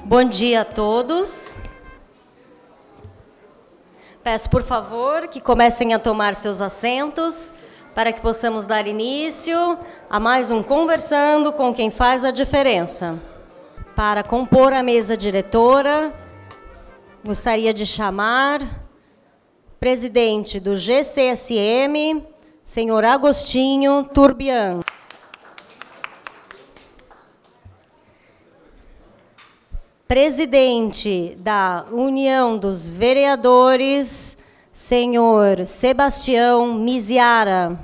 Bom dia a todos. Peço, por favor, que comecem a tomar seus assentos para que possamos dar início a mais um Conversando com quem faz a diferença. Para compor a mesa diretora, gostaria de chamar o presidente do GCSM, senhor Agostinho Turbian. Presidente da União dos Vereadores, senhor Sebastião Miziara.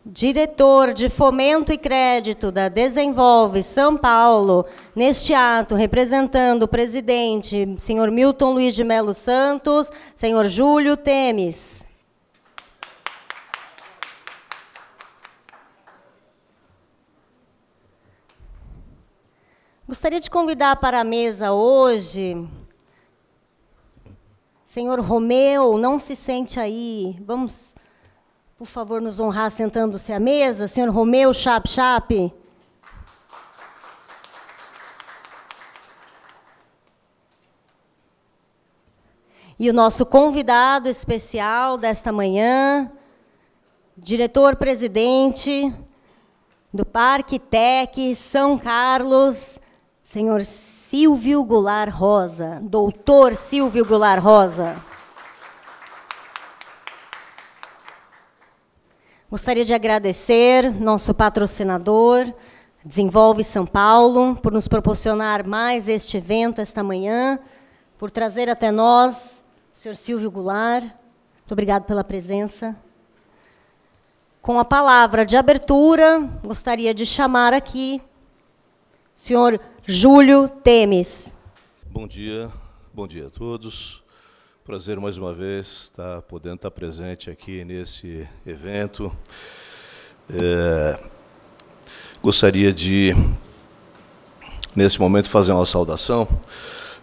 Diretor de Fomento e Crédito da Desenvolve São Paulo, neste ato, representando o presidente, senhor Milton Luiz de Melo Santos, senhor Júlio Temes. Gostaria de convidar para a mesa hoje, senhor Romeu, não se sente aí, vamos, por favor, nos honrar sentando-se à mesa, senhor Romeu Chap. E o nosso convidado especial desta manhã, diretor-presidente do Parque Tec São Carlos, senhor Silvio Goulart Rosa, doutor Silvio Goulart Rosa. Gostaria de agradecer nosso patrocinador, Desenvolve São Paulo, por nos proporcionar mais este evento esta manhã, por trazer até nós o senhor Silvio Goulart. Muito obrigado pela presença. Com a palavra de abertura, gostaria de chamar aqui o senhor Júlio Temes. Bom dia a todos. Prazer mais uma vez podendo estar presente aqui nesse evento. Gostaria de, nesse momento, fazer uma saudação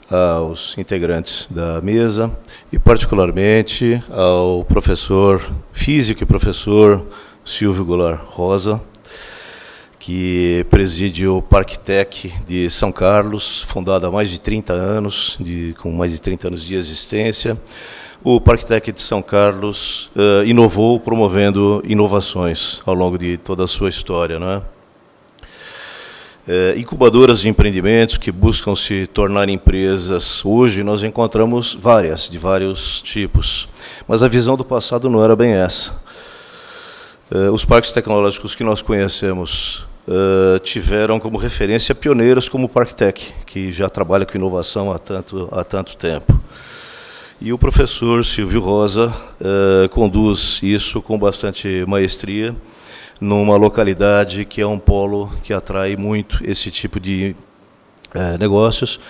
aos integrantes da mesa e, particularmente, ao professor físico e professor Silvio Goulart Rosa, que preside o Parque Tec de São Carlos, fundado há mais de 30 anos, com mais de 30 anos de existência. O Parque Tec de São Carlos inovou, promovendo inovações ao longo de toda a sua história, não é? Incubadoras de empreendimentos que buscam se tornar empresas. Hoje nós encontramos várias, de vários tipos, mas a visão do passado não era bem essa. Os parques tecnológicos que nós conhecemos tiveram como referência pioneiros como o Parque Tec, que já trabalha com inovação há tanto tempo. E o professor Silvio Rosa conduz isso com bastante maestria, numa localidade que é um polo que atrai muito esse tipo de negócios,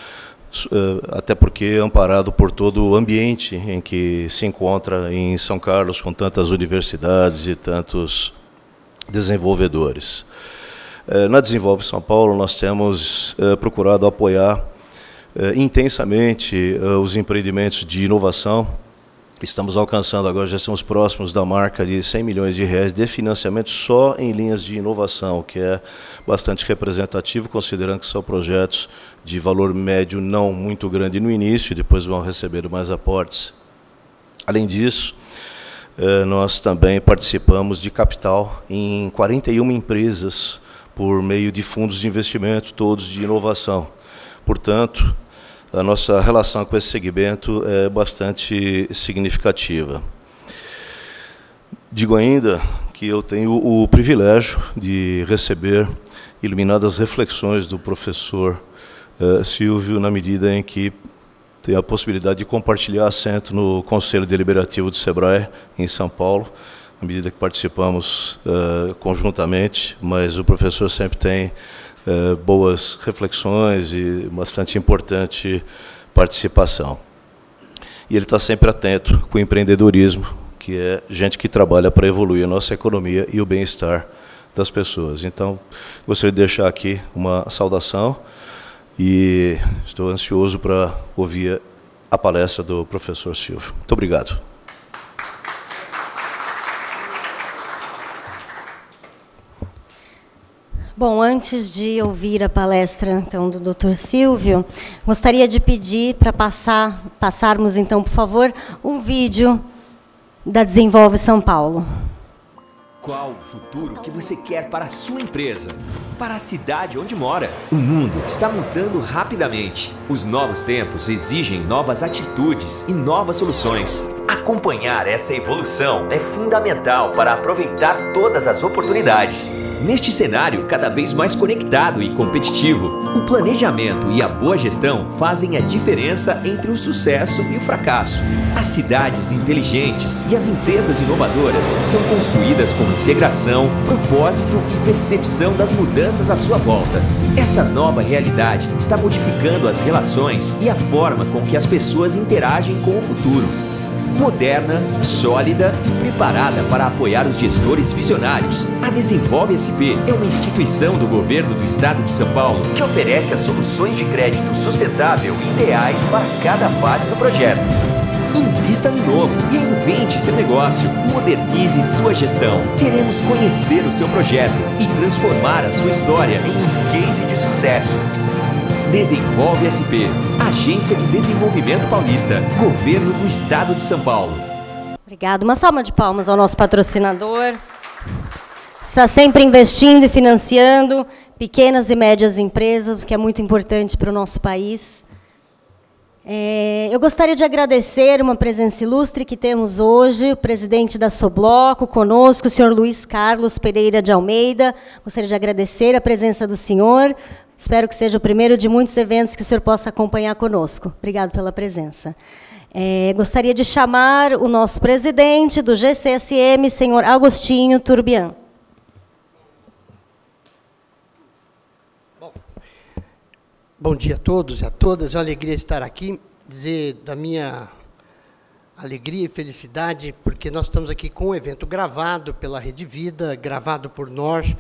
até porque é amparado por todo o ambiente em que se encontra em São Carlos, com tantas universidades e tantos desenvolvedores. Na Desenvolve São Paulo, nós temos procurado apoiar intensamente os empreendimentos de inovação. Estamos alcançando agora, já estamos próximos da marca de R$100 milhões de financiamento só em linhas de inovação, que é bastante representativo, considerando que são projetos de valor médio não muito grande no início, e depois vão receber mais aportes. Além disso, nós também participamos de capital em 41 empresas por meio de fundos de investimento, todos de inovação. Portanto, a nossa relação com esse segmento é bastante significativa. Digo ainda que eu tenho o privilégio de receber iluminadas reflexões do professor Silvio, na medida em que tenho a possibilidade de compartilhar assento no Conselho Deliberativo do SEBRAE, em São Paulo, à medida que participamos conjuntamente, mas o professor sempre tem boas reflexões e bastante importante participação. E ele está sempre atento com o empreendedorismo, que é gente que trabalha para evoluir a nossa economia e o bem-estar das pessoas. Então, gostaria de deixar aqui uma saudação e estou ansioso para ouvir a palestra do professor Silvio. Muito obrigado. Bom, antes de ouvir a palestra então, do Dr. Silvio, gostaria de pedir para passarmos, então, por favor, um vídeo da Desenvolve São Paulo. Qual o futuro que você quer para a sua empresa? Para a cidade onde mora? O mundo está mudando rapidamente. Os novos tempos exigem novas atitudes e novas soluções. Acompanhar essa evolução é fundamental para aproveitar todas as oportunidades. Neste cenário cada vez mais conectado e competitivo, o planejamento e a boa gestão fazem a diferença entre o sucesso e o fracasso. As cidades inteligentes e as empresas inovadoras são construídas com integração, propósito e percepção das mudanças à sua volta. Essa nova realidade está modificando as relações e a forma com que as pessoas interagem com o futuro. Moderna, sólida e preparada para apoiar os gestores visionários, a Desenvolve SP é uma instituição do governo do estado de São Paulo que oferece as soluções de crédito sustentável ideais para cada fase do projeto. Invista no novo e reinvente seu negócio. Modernize sua gestão. Queremos conhecer o seu projeto e transformar a sua história em um case de sucesso. Desenvolve SP, Agência de Desenvolvimento Paulista, Governo do Estado de São Paulo. Obrigado. Uma salva de palmas ao nosso patrocinador. Está sempre investindo e financiando pequenas e médias empresas, o que é muito importante para o nosso país. Eu gostaria de agradecer uma presença ilustre que temos hoje, o presidente da Sobloco conosco, o senhor Luiz Carlos Pereira de Almeida. Gostaria de agradecer a presença do senhor. Espero que seja o primeiro de muitos eventos que o senhor possa acompanhar conosco. Obrigado pela presença. Gostaria de chamar o nosso presidente do GCSM, senhor Agostinho Turbian. Bom dia a todos e a todas. É uma alegria estar aqui, dizer da minha alegria e felicidade, porque nós estamos aqui com um evento gravado pela Rede Vida, gravado por nós.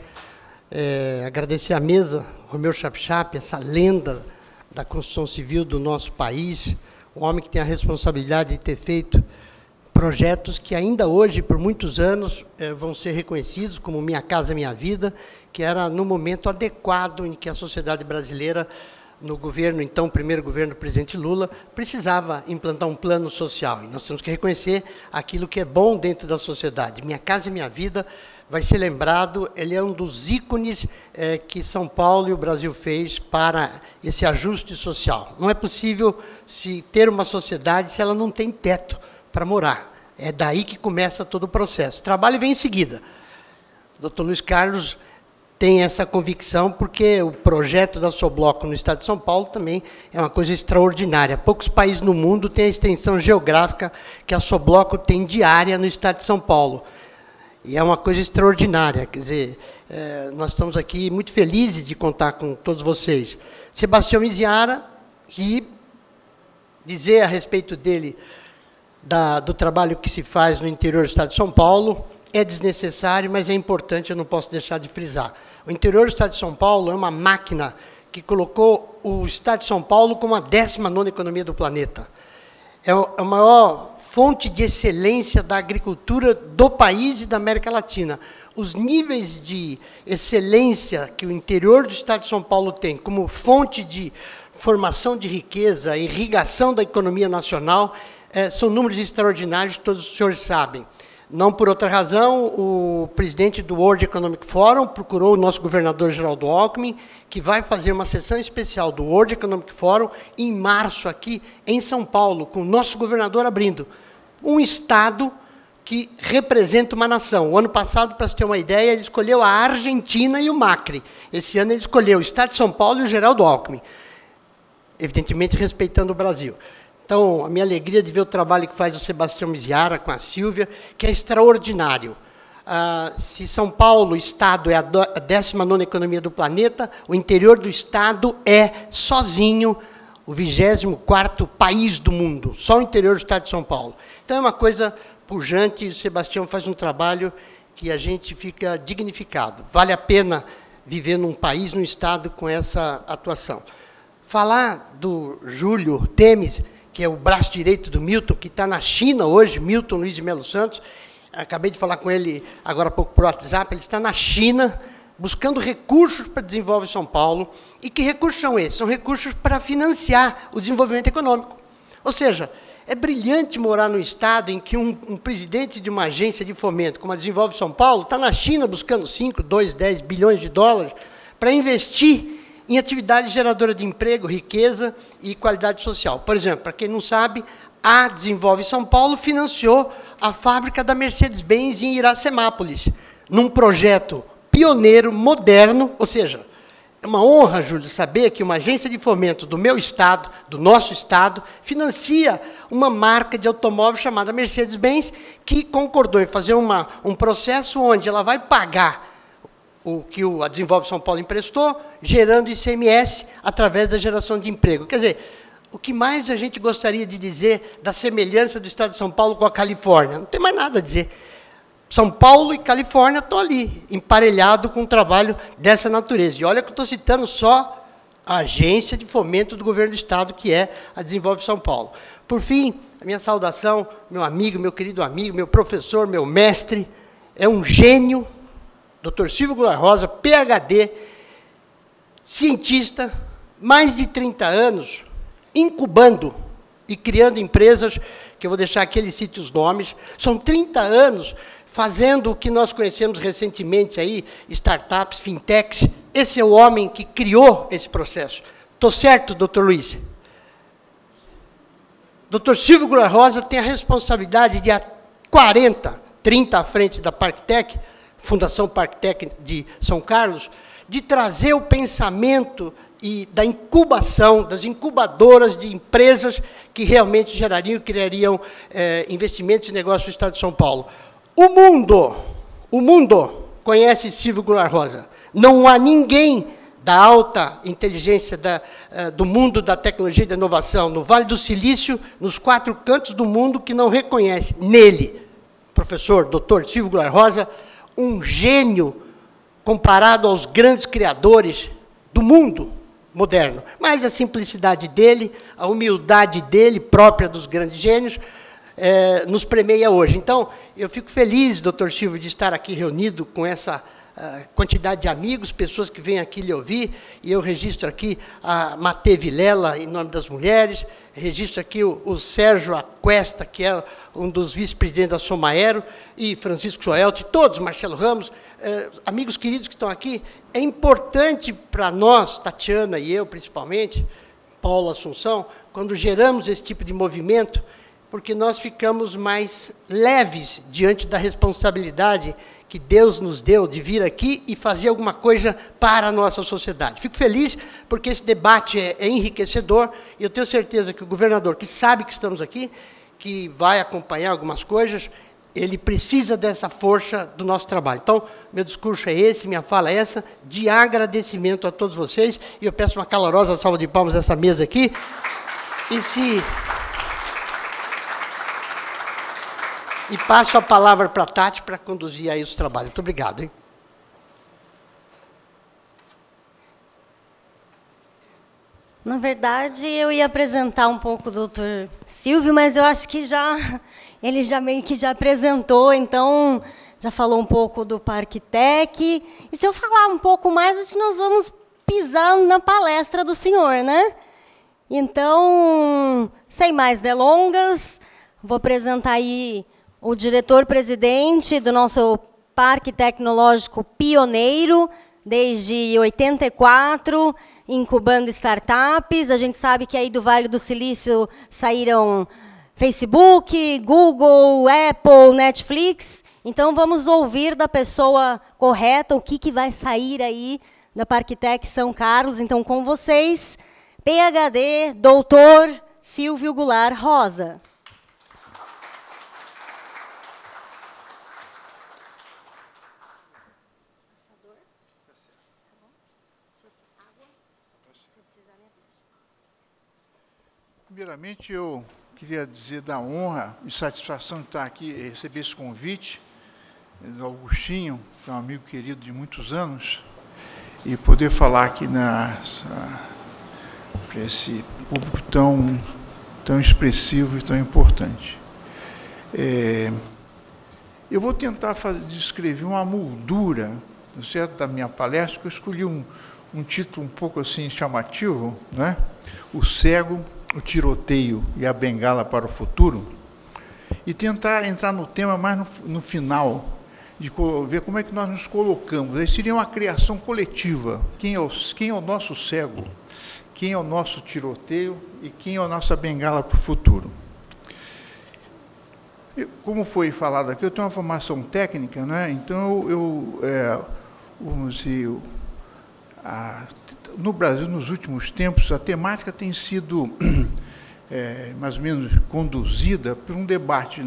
Agradecer à mesa, Romeu Chapchap, essa lenda da construção civil do nosso país, um homem que tem a responsabilidade de ter feito projetos que ainda hoje, por muitos anos, vão ser reconhecidos como Minha Casa Minha Vida, que era no momento adequado em que a sociedade brasileira, no governo, então, primeiro governo do presidente Lula, precisava implantar um plano social. E nós temos que reconhecer aquilo que é bom dentro da sociedade. Minha Casa Minha Vida vai ser lembrado, ele é um dos ícones que São Paulo e o Brasil fez para esse ajuste social. Não é possível se ter uma sociedade se ela não tem teto para morar. É daí que começa todo o processo. O trabalho vem em seguida. O Dr. Luiz Carlos tem essa convicção, porque o projeto da Sobloco no estado de São Paulo também é uma coisa extraordinária. Poucos países no mundo têm a extensão geográfica que a Sobloco tem diária no estado de São Paulo. E é uma coisa extraordinária. Quer dizer, nós estamos aqui muito felizes de contar com todos vocês. Sebastião Iziara, que dizer a respeito dele, do trabalho que se faz no interior do estado de São Paulo. É desnecessário, mas é importante, eu não posso deixar de frisar. O interior do estado de São Paulo é uma máquina que colocou o estado de São Paulo como a 19ª economia do planeta. É a maior fonte de excelência da agricultura do país e da América Latina. Os níveis de excelência que o interior do estado de São Paulo tem como fonte de formação de riqueza, irrigação da economia nacional, são números extraordinários, todos os senhores sabem. Não por outra razão, o presidente do World Economic Forum procurou o nosso governador Geraldo Alckmin, que vai fazer uma sessão especial do World Economic Forum em março, aqui em São Paulo, com o nosso governador abrindo. Um estado que representa uma nação. O ano passado, para você ter uma ideia, ele escolheu a Argentina e o Macri. Esse ano ele escolheu o estado de São Paulo e o Geraldo Alckmin, evidentemente respeitando o Brasil. Então, a minha alegria de ver o trabalho que faz o Sebastião Miziara com a Sílvia, que é extraordinário. Se São Paulo, o Estado, é a 19ª economia do planeta, o interior do Estado é, sozinho, o 24º país do mundo, só o interior do Estado de São Paulo. Então, é uma coisa pujante, e o Sebastião faz um trabalho que a gente fica dignificado. Vale a pena viver num país, num Estado, com essa atuação. Falar do Júlio Temes, que é o braço direito do Milton, que está na China hoje, Milton Luiz de Melo Santos. Acabei de falar com ele agora há pouco por WhatsApp, ele está na China, buscando recursos para desenvolver São Paulo. E que recursos são esses? São recursos para financiar o desenvolvimento econômico. Ou seja, é brilhante morar num estado em que um presidente de uma agência de fomento, como a Desenvolve São Paulo, está na China buscando 5, 2, 10 bilhões de dólares para investir em atividade geradora de emprego, riqueza e qualidade social. Por exemplo, para quem não sabe, a Desenvolve São Paulo financiou a fábrica da Mercedes-Benz em Iracemápolis, num projeto pioneiro, moderno, ou seja, é uma honra, Júlio, saber que uma agência de fomento do meu estado, do nosso estado, financia uma marca de automóvel chamada Mercedes-Benz, que concordou em fazer um processo onde ela vai pagar o que a Desenvolve São Paulo emprestou, gerando ICMS através da geração de emprego. Quer dizer, o que mais a gente gostaria de dizer da semelhança do estado de São Paulo com a Califórnia? Não tem mais nada a dizer. São Paulo e Califórnia estão ali, emparelhados com um trabalho dessa natureza. E olha que eu estou citando só a agência de fomento do governo do estado, que é a Desenvolve São Paulo. Por fim, a minha saudação, meu amigo, meu querido amigo, meu professor, meu mestre, é um gênio, Dr. Silvio Goulart Rosa, PhD, cientista, mais de 30 anos, incubando e criando empresas, que eu vou deixar aqui, ele cite os nomes, são 30 anos fazendo o que nós conhecemos recentemente aí, startups, fintechs. Esse é o homem que criou esse processo. Estou certo, doutor Luiz? Doutor Silvio Goulart Rosa tem a responsabilidade de há 30 à frente da Parktech, Fundação Parktech de São Carlos, de trazer o pensamento e da incubação, das incubadoras de empresas que realmente gerariam e criariam investimentos e negócios no estado de São Paulo. O mundo conhece Silvio Goulart Rosa. Não há ninguém da alta inteligência do mundo da tecnologia e da inovação, no Vale do Silício, nos 4 cantos do mundo, que não reconhece nele, professor, doutor Silvio Goulart Rosa, um gênio comparado aos grandes criadores do mundo moderno. Mas a simplicidade dele, a humildade dele, própria dos grandes gênios, nos premia hoje. Então, eu fico feliz, doutor Silvio, de estar aqui reunido com essa quantidade de amigos, pessoas que vêm aqui lhe ouvir, e eu registro aqui a Matê Vilela, em nome das mulheres, registro aqui o Sérgio Aquesta, que é um dos vice-presidentes da Somaero, e Francisco Soelt, todos, Marcelo Ramos, amigos queridos que estão aqui. É importante para nós, Tatiana e eu principalmente, Paulo Assunção, quando geramos esse tipo de movimento, porque nós ficamos mais leves diante da responsabilidade que Deus nos deu de vir aqui e fazer alguma coisa para a nossa sociedade. Fico feliz porque esse debate é enriquecedor, e eu tenho certeza que o governador, que sabe que estamos aqui, que vai acompanhar algumas coisas, ele precisa dessa força do nosso trabalho. Então, meu discurso é esse, minha fala é essa, de agradecimento a todos vocês, e eu peço uma calorosa salva de palmas a essa mesa aqui. E se E passo a palavra para a Tati para conduzir aí os trabalhos. Muito obrigado, hein? Na verdade, eu ia apresentar um pouco o doutor Silvio, mas eu acho que ele já meio que já apresentou, então já falou um pouco do Parque Tec. E se eu falar um pouco mais, acho que nós vamos pisar na palestra do senhor, né? Então, sem mais delongas, vou apresentar aí o diretor-presidente do nosso Parque Tecnológico pioneiro, desde 84, incubando startups. A gente sabe que aí do Vale do Silício saíram Facebook, Google, Apple, Netflix. Então, vamos ouvir da pessoa correta o que vai sair aí da Parktec São Carlos. Então, com vocês, PhD, doutor Silvio Goulart Rosa. Primeiramente, eu queria dizer da honra e satisfação de estar aqui e receber esse convite do Augustinho, que é um amigo querido de muitos anos, e poder falar aqui para esse público tão expressivo e tão importante. Eu vou tentar descrever uma moldura, certo, da minha palestra, que eu escolhi um título um pouco assim chamativo, né? O cego, o tiroteio e a bengala para o futuro, e tentar entrar no tema mais no final, de ver como é que nós nos colocamos. Aí seria uma criação coletiva. Quem é o nosso cego? Quem é o nosso tiroteio? E quem é a nossa bengala para o futuro? Como foi falado aqui, eu tenho uma formação técnica, né? Então, no Brasil, nos últimos tempos, a temática tem sido mais ou menos conduzida por um debate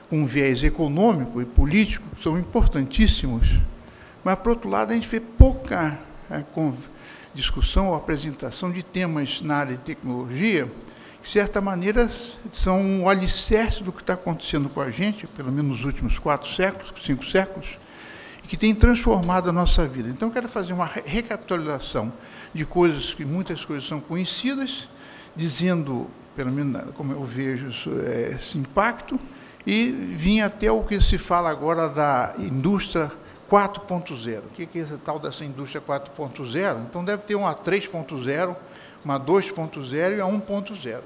com um viés econômico e político, que são importantíssimos, mas, por outro lado, a gente vê pouca discussão ou apresentação de temas na área de tecnologia, que, de certa maneira, são um alicerce do que está acontecendo com a gente, pelo menos nos últimos 4 séculos, 5 séculos, que tem transformado a nossa vida. Então, eu quero fazer uma recapitulação de muitas coisas são conhecidas, dizendo, pelo menos como eu vejo esse impacto, e vim até o que se fala agora da indústria 4.0. O que é essa tal dessa indústria 4.0? Então, deve ter uma 3.0, uma 2.0 e a 1.0.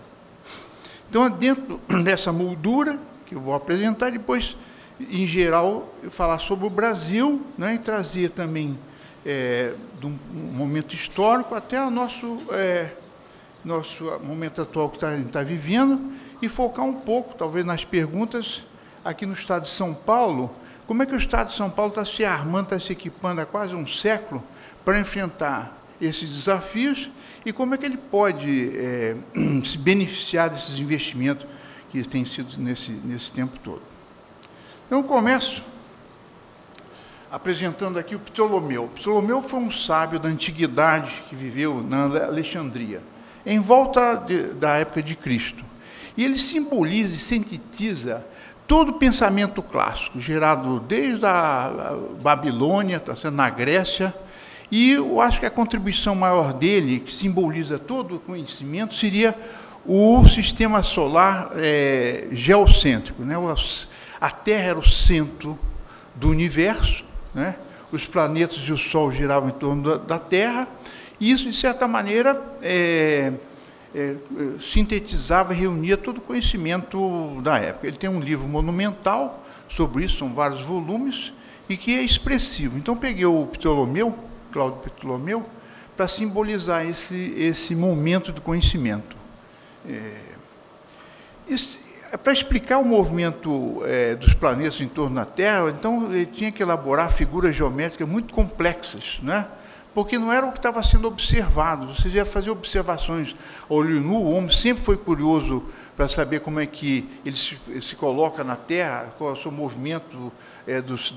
Então, dentro dessa moldura, que eu vou apresentar, depois, em geral, falar sobre o Brasil, né, e trazer também, de um momento histórico até o nosso momento atual que está vivendo, e focar um pouco, talvez, nas perguntas aqui no Estado de São Paulo. Como é que o Estado de São Paulo está se armando, está se equipando há quase um século para enfrentar esses desafios, e como é que ele pode se beneficiar desses investimentos que têm sido nesse tempo todo. Então, eu começo apresentando aqui o Ptolomeu. Ptolomeu foi um sábio da antiguidade que viveu na Alexandria, em volta da época de Cristo. E ele simboliza e sintetiza todo o pensamento clássico, gerado desde a Babilônia, está sendo na Grécia, e eu acho que a contribuição maior dele, que simboliza todo o conhecimento, seria o sistema solar geocêntrico, né? A Terra era o centro do universo, né? Os planetas e o Sol giravam em torno da Terra, e isso, de certa maneira, sintetizava e reunia todo o conhecimento da época. Ele tem um livro monumental sobre isso, são vários volumes, e que é expressivo. Então, peguei o Ptolomeu, Cláudio Ptolomeu, para simbolizar esse momento do conhecimento. Para explicar o movimento dos planetas em torno da Terra, então ele tinha que elaborar figuras geométricas muito complexas, né? Porque não era o que estava sendo observado. Você ia fazer observações a olho nu. O homem sempre foi curioso para saber como é que ele se coloca na Terra, qual é o seu movimento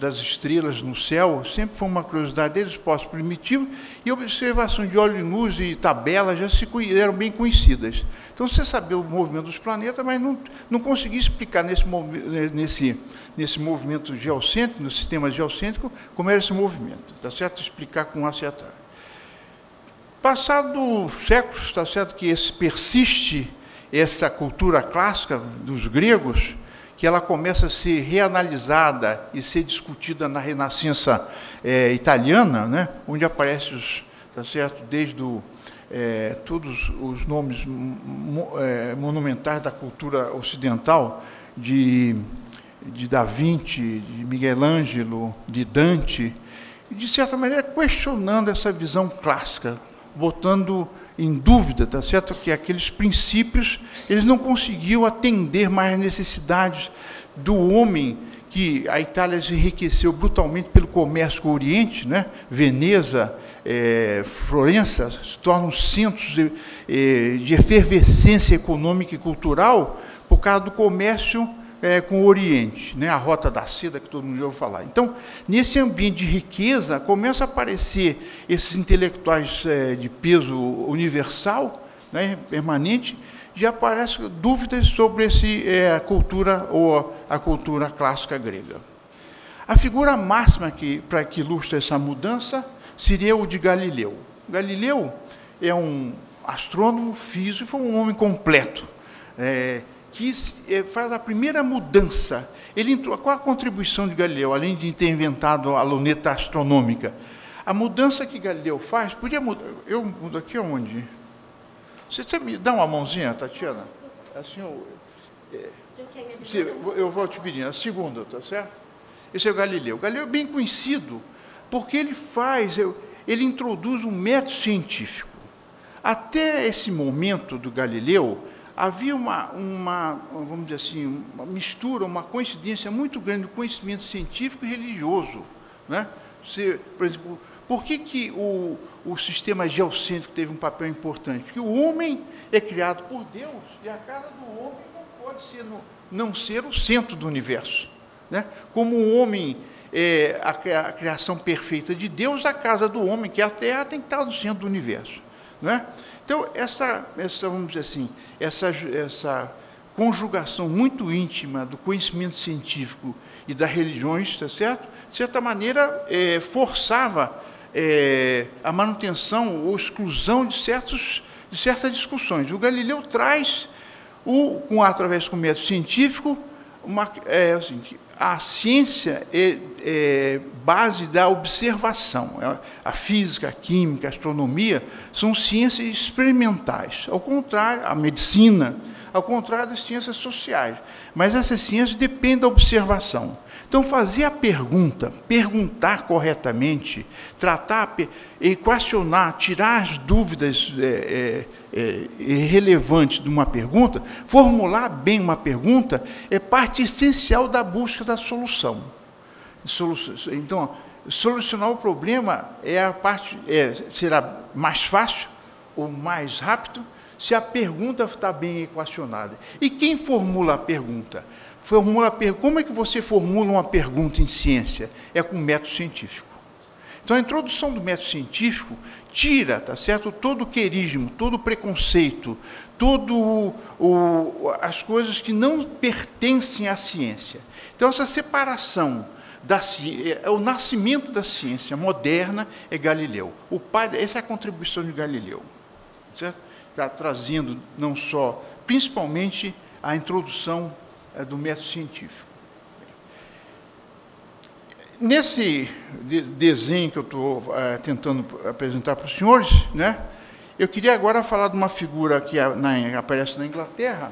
das estrelas no céu, sempre foi uma curiosidade desde os povos primitivos, e observação de olhos nus e tabelas já eram bem conhecidas. Então, você sabia o movimento dos planetas, mas não conseguia explicar nesse movimento geocêntrico, no sistema geocêntrico, como era esse movimento, tá certo? Explicar com acertar. Passado séculos, está certo que persiste essa cultura clássica dos gregos, que ela começa a ser reanalisada e ser discutida na Renascença italiana, né, onde aparece tá certo, desde todos os nomes monumentais da cultura ocidental, de Da Vinci, de Miguel Ângelo, de Dante, e, de certa maneira, questionando essa visão clássica, botando em dúvida, tá certo, que aqueles princípios eles não conseguiam atender mais às necessidades do homem, que a Itália se enriqueceu brutalmente pelo comércio com o Oriente, né? Veneza, Florença se tornam centros de efervescência econômica e cultural por causa do comércio com o Oriente, né? A Rota da Seda, que todo mundo já ouviu falar. Então, nesse ambiente de riqueza, começam a aparecer esses intelectuais de peso universal, né, permanente, já aparecem dúvidas sobre a cultura ou a cultura clássica grega. A figura máxima que ilustra essa mudança seria o de Galileu. Galileu é um astrônomo, físico, foi um homem completo, que faz a primeira mudança. Qual a contribuição de Galileu, além de ter inventado a luneta astronômica? A mudança que Galileu faz, podia mudar. Eu mudo aqui aonde? Você me dá uma mãozinha, Tatiana? Assim, eu vou te pedindo, a segunda, tá certo? Esse é o Galileu. Galileu é bem conhecido, porque ele introduz um método científico. Até esse momento do Galileu, havia vamos dizer assim, uma mistura, uma coincidência muito grande do conhecimento científico e religioso, né? Por exemplo, por que o sistema geocêntrico teve um papel importante? Porque o homem é criado por Deus e a casa do homem não pode não ser o centro do universo, né? Como o homem é a criação perfeita de Deus, a casa do homem, que é a Terra, tem que estar no centro do universo, né? Então, vamos dizer assim, essa conjugação muito íntima do conhecimento científico e das religiões, tá certo? De certa maneira, forçava a manutenção ou exclusão de certas discussões. O Galileu traz, através do método científico, a ciência é base da observação. A física, a química, a astronomia são ciências experimentais. Ao contrário, a medicina, ao contrário das ciências sociais. Mas essas ciências dependem da observação. Então, fazer a perguntar corretamente, tratar, equacionar, tirar as dúvidas relevantes de uma pergunta, formular bem uma pergunta, é parte essencial da busca da solução. Então, solucionar o problema será mais fácil ou mais rápido se a pergunta está bem equacionada. E quem formula a pergunta? Como é que você formula uma pergunta em ciência? É com método científico. Então, a introdução do método científico tira, tá certo, todo o querismo, todo o preconceito, as coisas que não pertencem à ciência. Então, essa separação o nascimento da ciência moderna é Galileu. Essa é a contribuição de Galileu, certo? Está trazendo não só, principalmente, a introdução do método científico. Nesse desenho que eu estou tentando apresentar para os senhores, né, eu queria agora falar de uma figura que aparece na Inglaterra,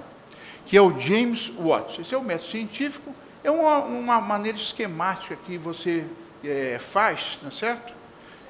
que é o James Watt. Esse é o método científico, é uma maneira esquemática que você faz, tá certo?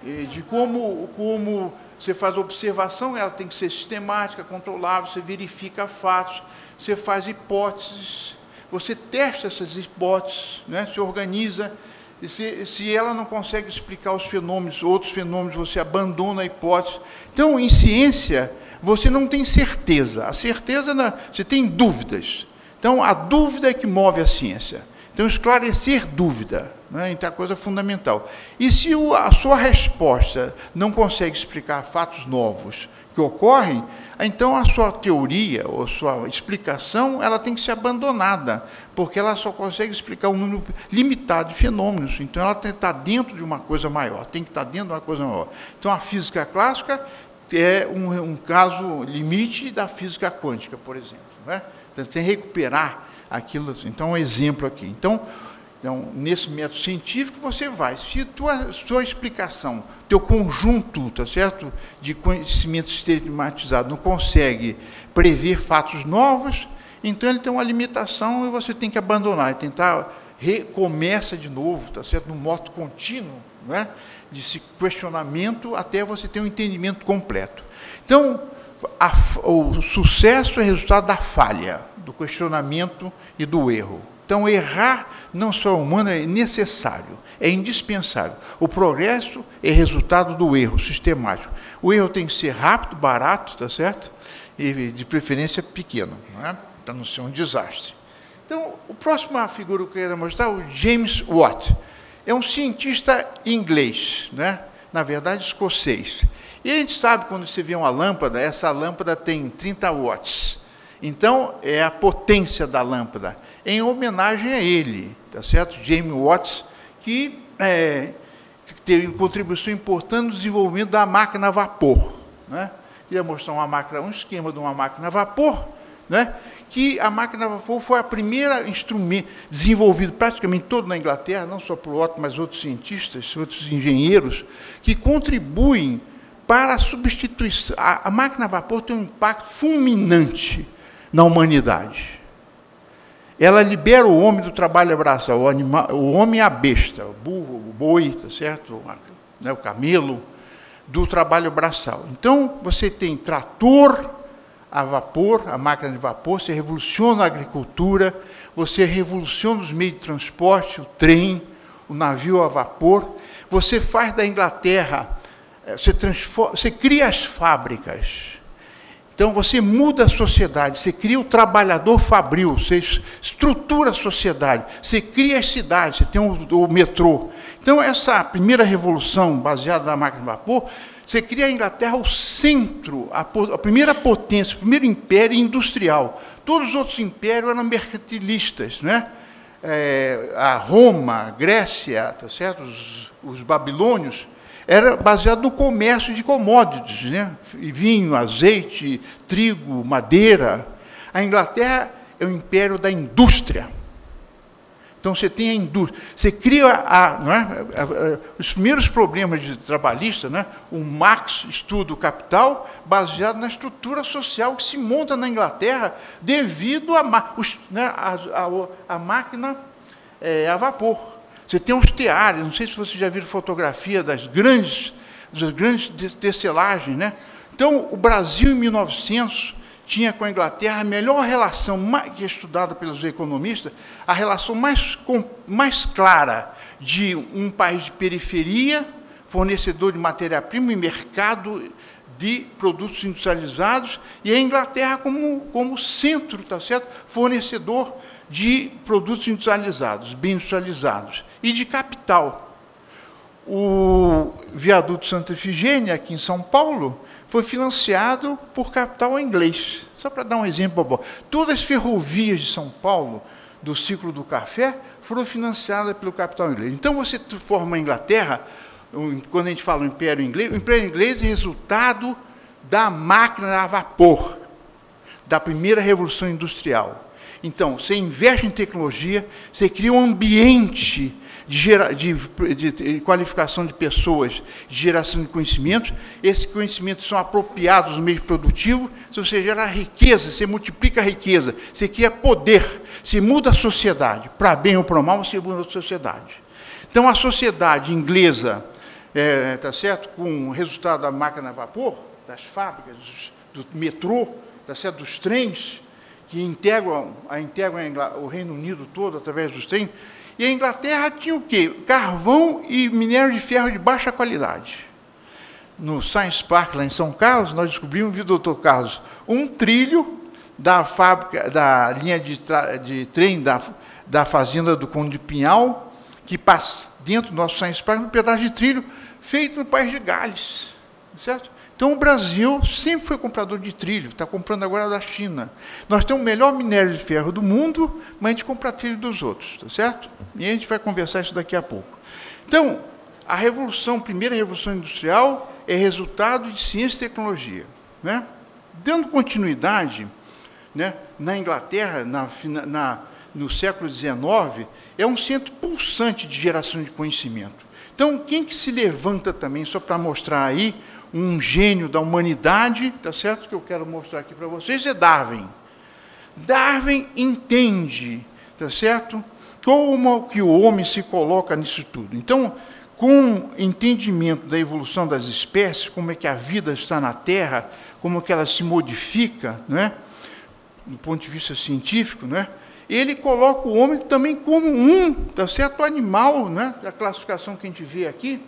De como você faz a observação, ela tem que ser sistemática, controlável, você verifica fatos, você faz hipóteses, você testa essas hipóteses, né, se organiza. E se ela não consegue explicar os fenômenos, outros fenômenos, você abandona a hipótese. Então, em ciência, você não tem certeza. A certeza, você tem dúvidas. Então, a dúvida é que move a ciência. Então, esclarecer dúvida, né? Então, é a coisa fundamental. E se a sua resposta não consegue explicar fatos novos que ocorrem, então a sua teoria ou sua explicação ela tem que ser abandonada, porque ela só consegue explicar um número limitado de fenômenos. Então, ela tem que estar dentro de uma coisa maior, tem que estar dentro de uma coisa maior. Então, a física clássica é um caso limite da física quântica, por exemplo, né? Então, você tem que recuperar aquilo. Então, um exemplo aqui. Então, nesse método científico, você vai. Se sua explicação, teu conjunto, tá certo, de conhecimento sistematizado não consegue prever fatos novos, então ele tem uma limitação e você tem que abandonar e tentar recomeça de novo, tá certo, num modo contínuo, né, de questionamento até você ter um entendimento completo. Então, o sucesso é resultado da falha, do questionamento e do erro. Então, errar não só é humano, é necessário, é indispensável. O progresso é resultado do erro sistemático. O erro tem que ser rápido, barato, tá certo? E, de preferência, pequeno, não é? Para não ser um desastre. Então, a próxima figura que eu quero mostrar é o James Watt. É um cientista inglês, né? Na verdade, escocês. E a gente sabe, quando você vê uma lâmpada, essa lâmpada tem 30 watts. Então, é a potência da lâmpada, em homenagem a ele, tá certo? James Watt, que teve uma contribuição importante no desenvolvimento da máquina a vapor, né? Queria mostrar um esquema de uma máquina a vapor, né? Que a máquina a vapor foi a primeira instrumento desenvolvido praticamente todo na Inglaterra, não só por Watt, mas outros cientistas, outros engenheiros, que contribuem para a substituição. A máquina a vapor tem um impacto fulminante na humanidade. Ela libera o homem do trabalho braçal, o homem é a besta, o burro, o boi, tá certo? O camelo, do trabalho braçal. Então, você tem trator a vapor, a máquina de vapor, você revoluciona a agricultura, você revoluciona os meios de transporte, o trem, o navio a vapor, você faz da Inglaterra, você cria as fábricas. Então, você muda a sociedade, você cria o trabalhador fabril, você estrutura a sociedade, você cria as cidades, você tem o metrô. Então, essa primeira revolução baseada na máquina de vapor, você cria a Inglaterra o centro, a primeira potência, o primeiro império industrial. Todos os outros impérios eram mercantilistas, né? A Roma, a Grécia, tá certo? Os babilônios, era baseado no comércio de commodities, né? Vinho, azeite, trigo, madeira. A Inglaterra é o império da indústria. Então, você tem a indústria. Você cria os primeiros problemas de trabalhista, né? O Marx estuda o Capital, baseado na estrutura social que se monta na Inglaterra devido à máquina a vapor. Você tem os teares, não sei se vocês já viram fotografia das grandes tecelagens, né? Então, o Brasil, em 1900, tinha com a Inglaterra a melhor relação, que é estudada pelos economistas, a relação mais clara de um país de periferia, fornecedor de matéria-prima e mercado de produtos industrializados, e a Inglaterra como centro, tá certo? Fornecedor de produtos industrializados, bem industrializados, e de capital. O viaduto Santa Efigênia, aqui em São Paulo, foi financiado por capital inglês. Só para dar um exemplo, todas as ferrovias de São Paulo, do ciclo do café, foram financiadas pelo capital inglês. Então, você forma a Inglaterra, quando a gente fala o Império Inglês é resultado da máquina a vapor, da primeira Revolução Industrial. Então, você investe em tecnologia, você cria um ambiente de qualificação de pessoas, de geração de conhecimentos. Esses conhecimentos são apropriados no meio produtivo. Se você gera riqueza, você multiplica a riqueza, você cria poder, você muda a sociedade. Para bem ou para mal, você muda a sociedade. Então, a sociedade inglesa, tá certo? Com o resultado da máquina a vapor, das fábricas, do metrô, tá certo? Dos trens, que integram o Reino Unido todo através dos trens. E a Inglaterra tinha o quê? Carvão e minério de ferro de baixa qualidade. no Science Park, lá em São Carlos, nós descobrimos, viu, doutor Carlos, um trilho da fábrica, da linha de trem da fazenda do Conde de Pinhal, que passa dentro do nosso Science Park, um pedaço de trilho feito no País de Gales, certo? Então, o Brasil sempre foi comprador de trilho, está comprando agora da China. Nós temos o melhor minério de ferro do mundo, mas a gente compra trilho dos outros, tá certo? E a gente vai conversar isso daqui a pouco. Então, a primeira revolução industrial é resultado de ciência e tecnologia, né? Dando continuidade, né, na Inglaterra, no século XIX, é um centro pulsante de geração de conhecimento. Então, quem que se levanta também, só para mostrar aí, um gênio da humanidade, tá certo? Que eu quero mostrar aqui para vocês, é Darwin. Darwin entende, tá certo? Como que o homem se coloca nisso tudo. Então, com entendimento da evolução das espécies, como é que a vida está na Terra, como é que ela se modifica, né? Do ponto de vista científico, né? Ele coloca o homem também como um, tá certo, animal, né? Da classificação que a gente vê aqui.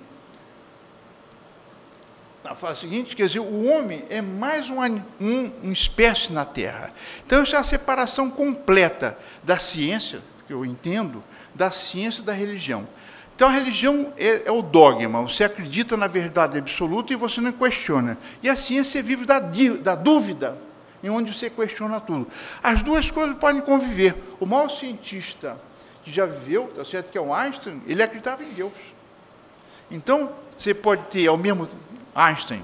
Faz o seguinte, quer dizer, o homem é mais uma espécie na Terra. Então, essa é a separação completa da ciência, que eu entendo, da ciência e da religião. Então, a religião é o dogma, você acredita na verdade absoluta e você não questiona. E a ciência vive da dúvida, em onde você questiona tudo. As duas coisas podem conviver. O maior cientista que já viveu, tá certo, que é o Einstein, ele acreditava em Deus. Então, você pode ter, ao mesmo tempo, Einstein,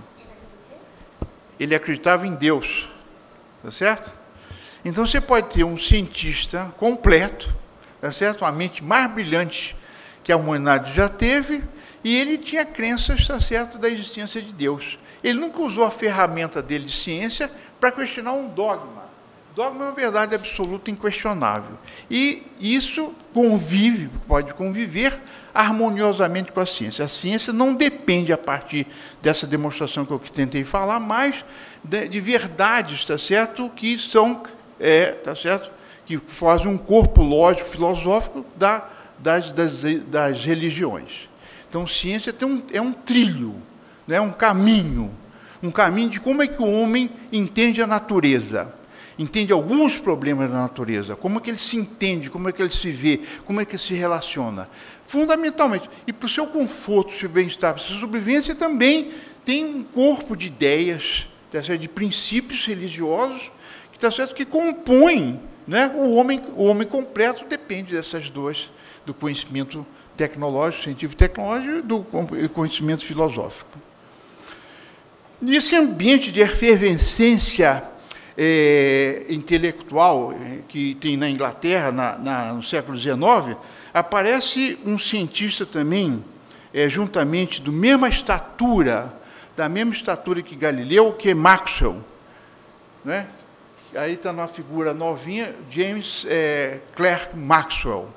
ele acreditava em Deus, tá certo? Então, você pode ter um cientista completo, tá certo? Uma mente mais brilhante que a humanidade já teve, e ele tinha crenças, tá certo, da existência de Deus. Ele nunca usou a ferramenta dele de ciência para questionar um dogma. Dogma é uma verdade absoluta, inquestionável. E isso pode conviver harmoniosamente com a ciência. A ciência não depende, a partir dessa demonstração que eu tentei falar, mas de verdades, tá certo, que são, tá certo, que fazem um corpo lógico, filosófico das religiões. Então, ciência é um trilho, né, um caminho de como é que o homem entende a natureza, entende alguns problemas da natureza, como é que ele se entende, como é que ele se vê, como é que ele se relaciona. Fundamentalmente, e para o seu conforto, para o seu bem-estar, para a sua sobrevivência, também tem um corpo de ideias, tá certo, de princípios religiosos, que, tá certo, que compõem, né, o homem completo. Depende dessas duas, do conhecimento tecnológico, científico-tecnológico, e do conhecimento filosófico. Nesse ambiente de efervescência intelectual que tem na Inglaterra, no século XIX, aparece um cientista também, juntamente da mesma estatura que Galileu, que é Maxwell, né? Aí está numa figura novinha, James Clerk Maxwell.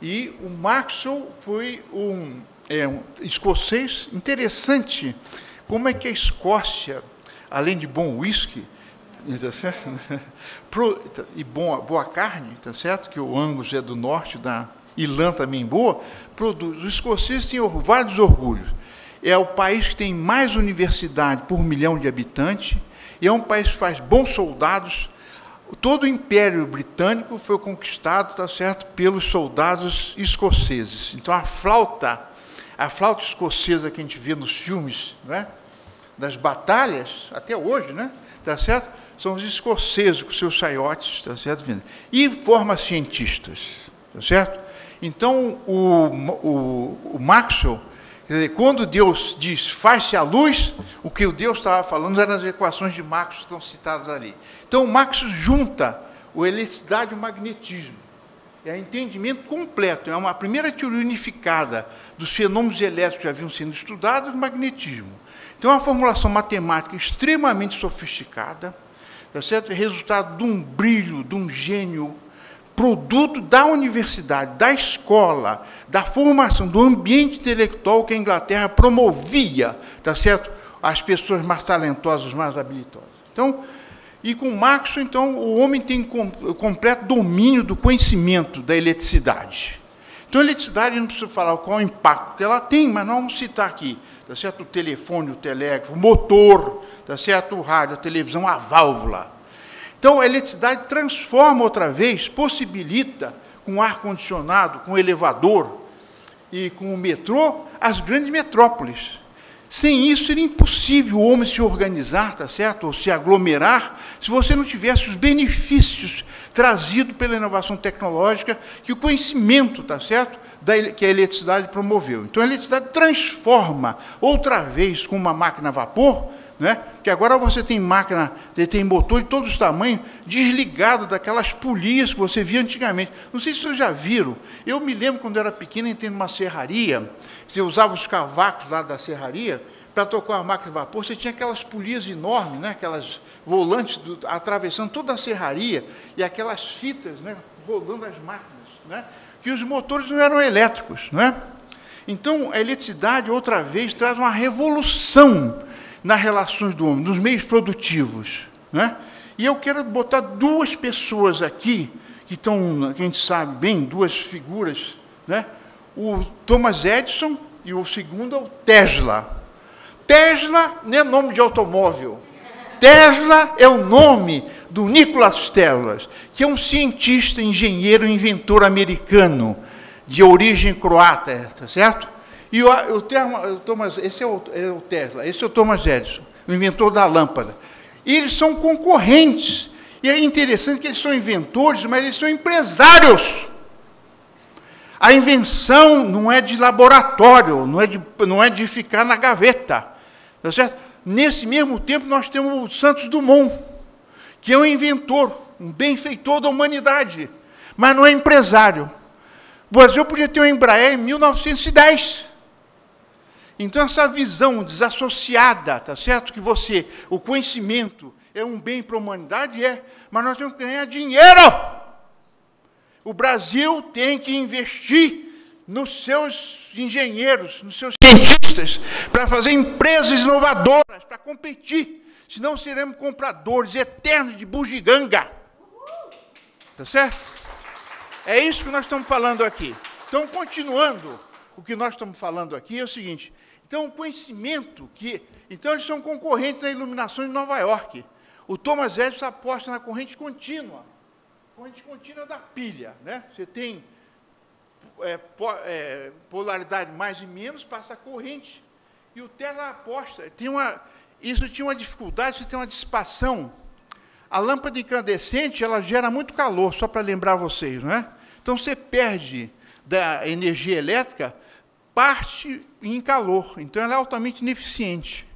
E o Maxwell foi um escocês. Interessante como é que a Escócia, além de bom whisky, tá certo? E boa carne, tá certo? Que o Angus é do norte, e lã também boa, produz. Os escoceses têm vários orgulhos. É o país que tem mais universidade por milhão de habitantes, e é um país que faz bons soldados. Todo o Império Britânico foi conquistado, tá certo, pelos soldados escoceses. Então, a flauta escocesa que a gente vê nos filmes, né, das batalhas, até hoje, né, tá certo, são os escoceses com seus saiotes, tá certo, e forma cientistas, tá certo? Então, o Maxwell, quer dizer, quando Deus diz, faz-se a luz, o que o Deus estava falando eram as equações de Maxwell que estão citadas ali. Então, o Maxwell junta a eletricidade e o magnetismo. É entendimento completo, é uma primeira teoria unificada dos fenômenos elétricos que já haviam sido estudados, do magnetismo. Então, é uma formulação matemática extremamente sofisticada, tá certo? É resultado de um brilho, de um gênio, produto da universidade, da escola, da formação, do ambiente intelectual que a Inglaterra promovia, tá certo? As pessoas mais talentosas, mais habilidosas. Então, e com Maxwell, então, o homem tem completo domínio do conhecimento da eletricidade. Então, a eletricidade, não precisa falar qual é o impacto que ela tem, mas nós vamos citar aqui. tá certo? O telefone, o telégrafo, o motor, tá certo? O rádio, a televisão, a válvula. Então, a eletricidade transforma outra vez, possibilita, com ar-condicionado, com elevador e com o metrô, as grandes metrópoles. Sem isso, seria impossível o homem se organizar, tá certo? Ou se aglomerar, se você não tivesse os benefícios trazidos pela inovação tecnológica, que o conhecimento, tá certo? Que a eletricidade promoveu. Então, a eletricidade transforma, outra vez, com uma máquina a vapor, né? Que agora você tem máquina, tem motor de todos os tamanhos, desligado daquelas polias que você via antigamente. Não sei se vocês já viram. Eu me lembro, quando eu era pequeno, entrei numa serraria, você usava os cavacos lá da serraria, para tocar uma máquina de vapor, você tinha aquelas polias enormes, né? Aquelas volantes atravessando toda a serraria, e aquelas fitas, né? Rolando as máquinas, né? Que os motores não eram elétricos, não é? Então, a eletricidade, outra vez, traz uma revolução nas relações do homem, nos meios produtivos, né? E eu quero botar duas pessoas aqui, que estão, que a gente sabe bem, duas figuras, né? O Thomas Edison e o segundo é o Tesla. Tesla não é nome de automóvel. Tesla é o nome do Nikola Tesla, que é um cientista, engenheiro, inventor americano, de origem croata, tá certo? E o Thomas, esse é o Tesla, esse é o Thomas Edison, o inventor da lâmpada. E eles são concorrentes. E é interessante que eles são inventores, mas eles são empresários. A invenção não é de laboratório, não é de ficar na gaveta. Tá certo? Nesse mesmo tempo, nós temos o Santos Dumont, que é um inventor, um benfeitor da humanidade, mas não é empresário. O Brasil podia ter uma Embraer em 1910. Então, essa visão desassociada, tá certo? Que o conhecimento é um bem para a humanidade, mas nós temos que ganhar dinheiro. O Brasil tem que investir nos seus engenheiros, nos seus cientistas, para fazer empresas inovadoras, para competir. Senão seremos compradores eternos de bugiganga. Tá certo? É isso que nós estamos falando aqui. Então, continuando, o que nós estamos falando aqui é o seguinte. Então, o conhecimento então, eles são concorrentes na iluminação de Nova York. O Thomas Edison aposta na corrente contínua. Corrente contínua da pilha, né? Você tem polaridade mais e menos, passa a corrente. E o Tesla aposta. Isso tinha uma dificuldade, você tem uma dissipação. A lâmpada incandescente, ela gera muito calor, só para lembrar vocês, não é? Então, você perde da energia elétrica parte em calor. Então, ela é altamente ineficiente.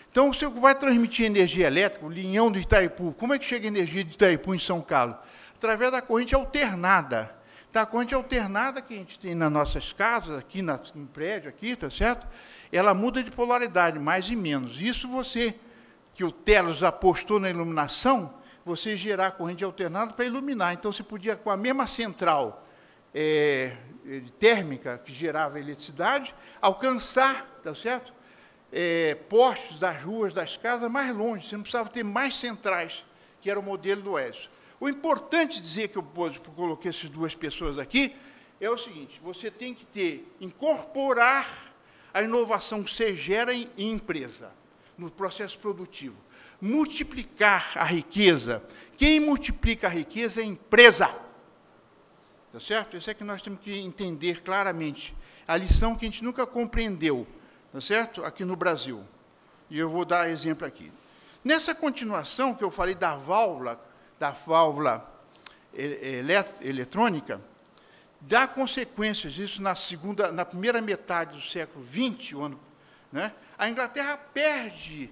Então, você vai transmitir energia elétrica, o linhão do Itaipu. Como é que chega a energia de Itaipu em São Carlos? Através da corrente alternada. Então, a corrente alternada que a gente tem nas nossas casas, aqui em prédio, aqui, tá certo? Ela muda de polaridade, mais e menos. Isso que o Telos apostou na iluminação, você gerar corrente alternada para iluminar. Então, você podia, com a mesma central térmica que gerava eletricidade, alcançar, tá certo? Postes das ruas, das casas mais longe. Você não precisava ter mais centrais, que era o modelo do Edison. O importante dizer que eu coloquei essas duas pessoas aqui é o seguinte: você tem que incorporar a inovação que você gera em empresa, no processo produtivo. Multiplicar a riqueza. Quem multiplica a riqueza é a empresa. Tá certo? Isso é que nós temos que entender claramente. A lição que a gente nunca compreendeu, tá certo? Aqui no Brasil. E eu vou dar exemplo aqui. Nessa continuação que eu falei da válvula eletrônica, dá consequências isso na primeira metade do século XX, né? A Inglaterra perde.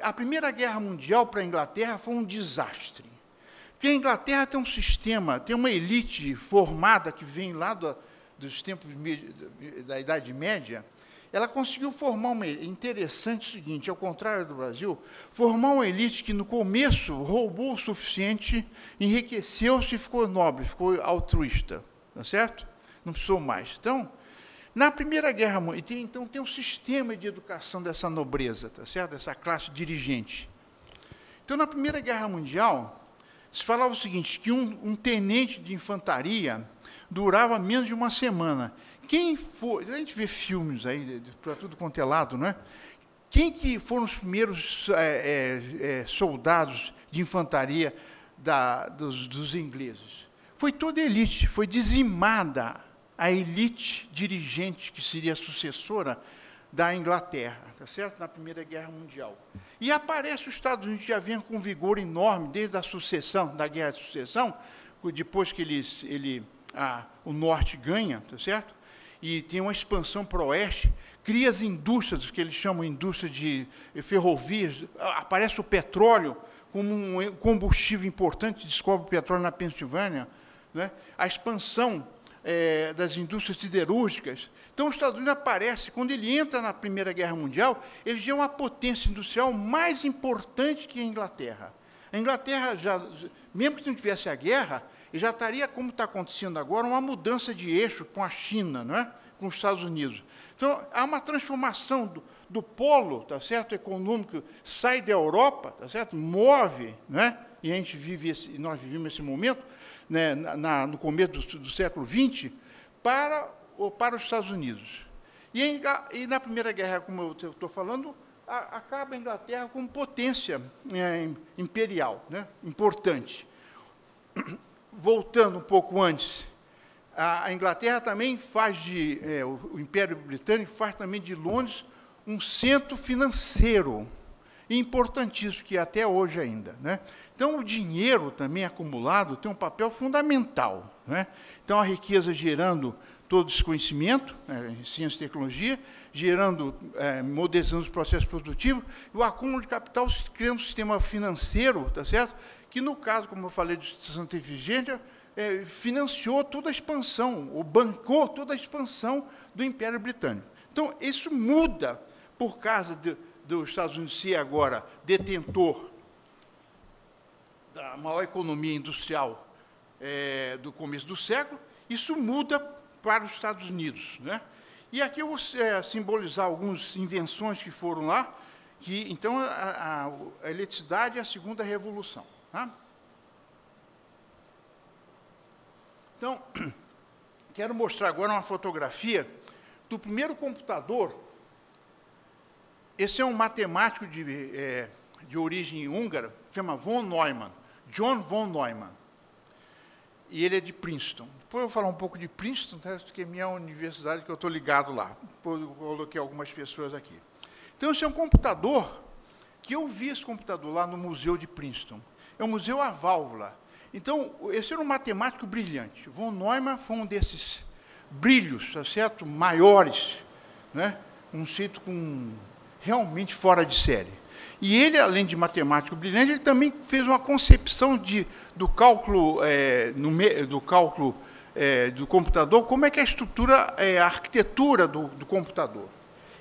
A Primeira Guerra Mundial para a Inglaterra foi um desastre. Porque a Inglaterra tem um sistema, tem uma elite formada que vem lá dos tempos da Idade Média. Ela conseguiu formar uma elite. Interessante o seguinte, ao contrário do Brasil, formar uma elite que no começo roubou o suficiente, enriqueceu-se e ficou nobre, ficou altruísta, tá certo? Não precisou mais. Então, na Primeira Guerra Mundial, então tem um sistema de educação dessa nobreza, tá certo? Dessa classe dirigente. Então, na Primeira Guerra Mundial, se falava o seguinte, que um tenente de infantaria durava menos de uma semana. quem foi... A gente vê filmes aí, para tudo quanto é lado, não é? Quem que foram os primeiros soldados de infantaria dos ingleses? Foi toda a elite, foi dizimada a elite dirigente, que seria a sucessora da Inglaterra, tá certo? Na Primeira Guerra Mundial. E aparece os Estados Unidos, já vem com vigor enorme, desde a sucessão, da Guerra de Sucessão, depois que o Norte ganha, tá certo? E tem uma expansão para o Oeste, cria as indústrias, que eles chamam de indústria de ferrovias, aparece o petróleo como um combustível importante, descobre o petróleo na Pensilvânia, né? A expansão das indústrias siderúrgicas. Então, os Estados Unidos aparece, quando ele entra na Primeira Guerra Mundial, ele já é uma potência industrial mais importante que a Inglaterra. A Inglaterra, mesmo que não tivesse a guerra, já estaria, como está acontecendo agora, uma mudança de eixo com a China, não é? Com os Estados Unidos. Então, há uma transformação do polo, tá certo, econômico, sai da Europa, tá certo, move, né? E nós vivemos esse momento, né, no começo do século XX, para os Estados Unidos. E na Primeira Guerra, como eu estou falando, acaba a Inglaterra como potência imperial, né, importante. Voltando um pouco antes, a Inglaterra também faz o Império Britânico faz também de Londres um centro financeiro importantíssimo, que é até hoje ainda, né? Então, o dinheiro também acumulado tem um papel fundamental, né? Então, a riqueza gerando todo esse conhecimento, ciência e tecnologia, gerando, modernizando os processos produtivos, e o acúmulo de capital criando um sistema financeiro, tá certo? Que, no caso, como eu falei de Santa Efigênia, financiou toda a expansão, ou bancou toda a expansão do Império Britânico. Então, isso muda por causa dos Estados Unidos ser agora detentor da maior economia industrial do começo do século, isso muda para os Estados Unidos, né? E aqui eu vou simbolizar algumas invenções que foram lá, que, então, a eletricidade é a segunda revolução. Tá? Então, quero mostrar agora uma fotografia do primeiro computador. Esse é um matemático de origem húngara, chama von Neumann, John von Neumann. E ele é de Princeton. Depois eu vou falar um pouco de Princeton, que é a minha universidade, que eu estou ligado lá. Depois eu coloquei algumas pessoas aqui. Então, esse é um computador, que eu vi esse computador lá no Museu de Princeton. É o Museu à Válvula. Então, esse era um matemático brilhante. Von Neumann foi um desses brilhos, tá certo? Maiores, né? Um conceito realmente fora de série. E ele, além de matemático brilhante, ele também fez uma concepção do cálculo do computador, como é que é a estrutura, a arquitetura do computador.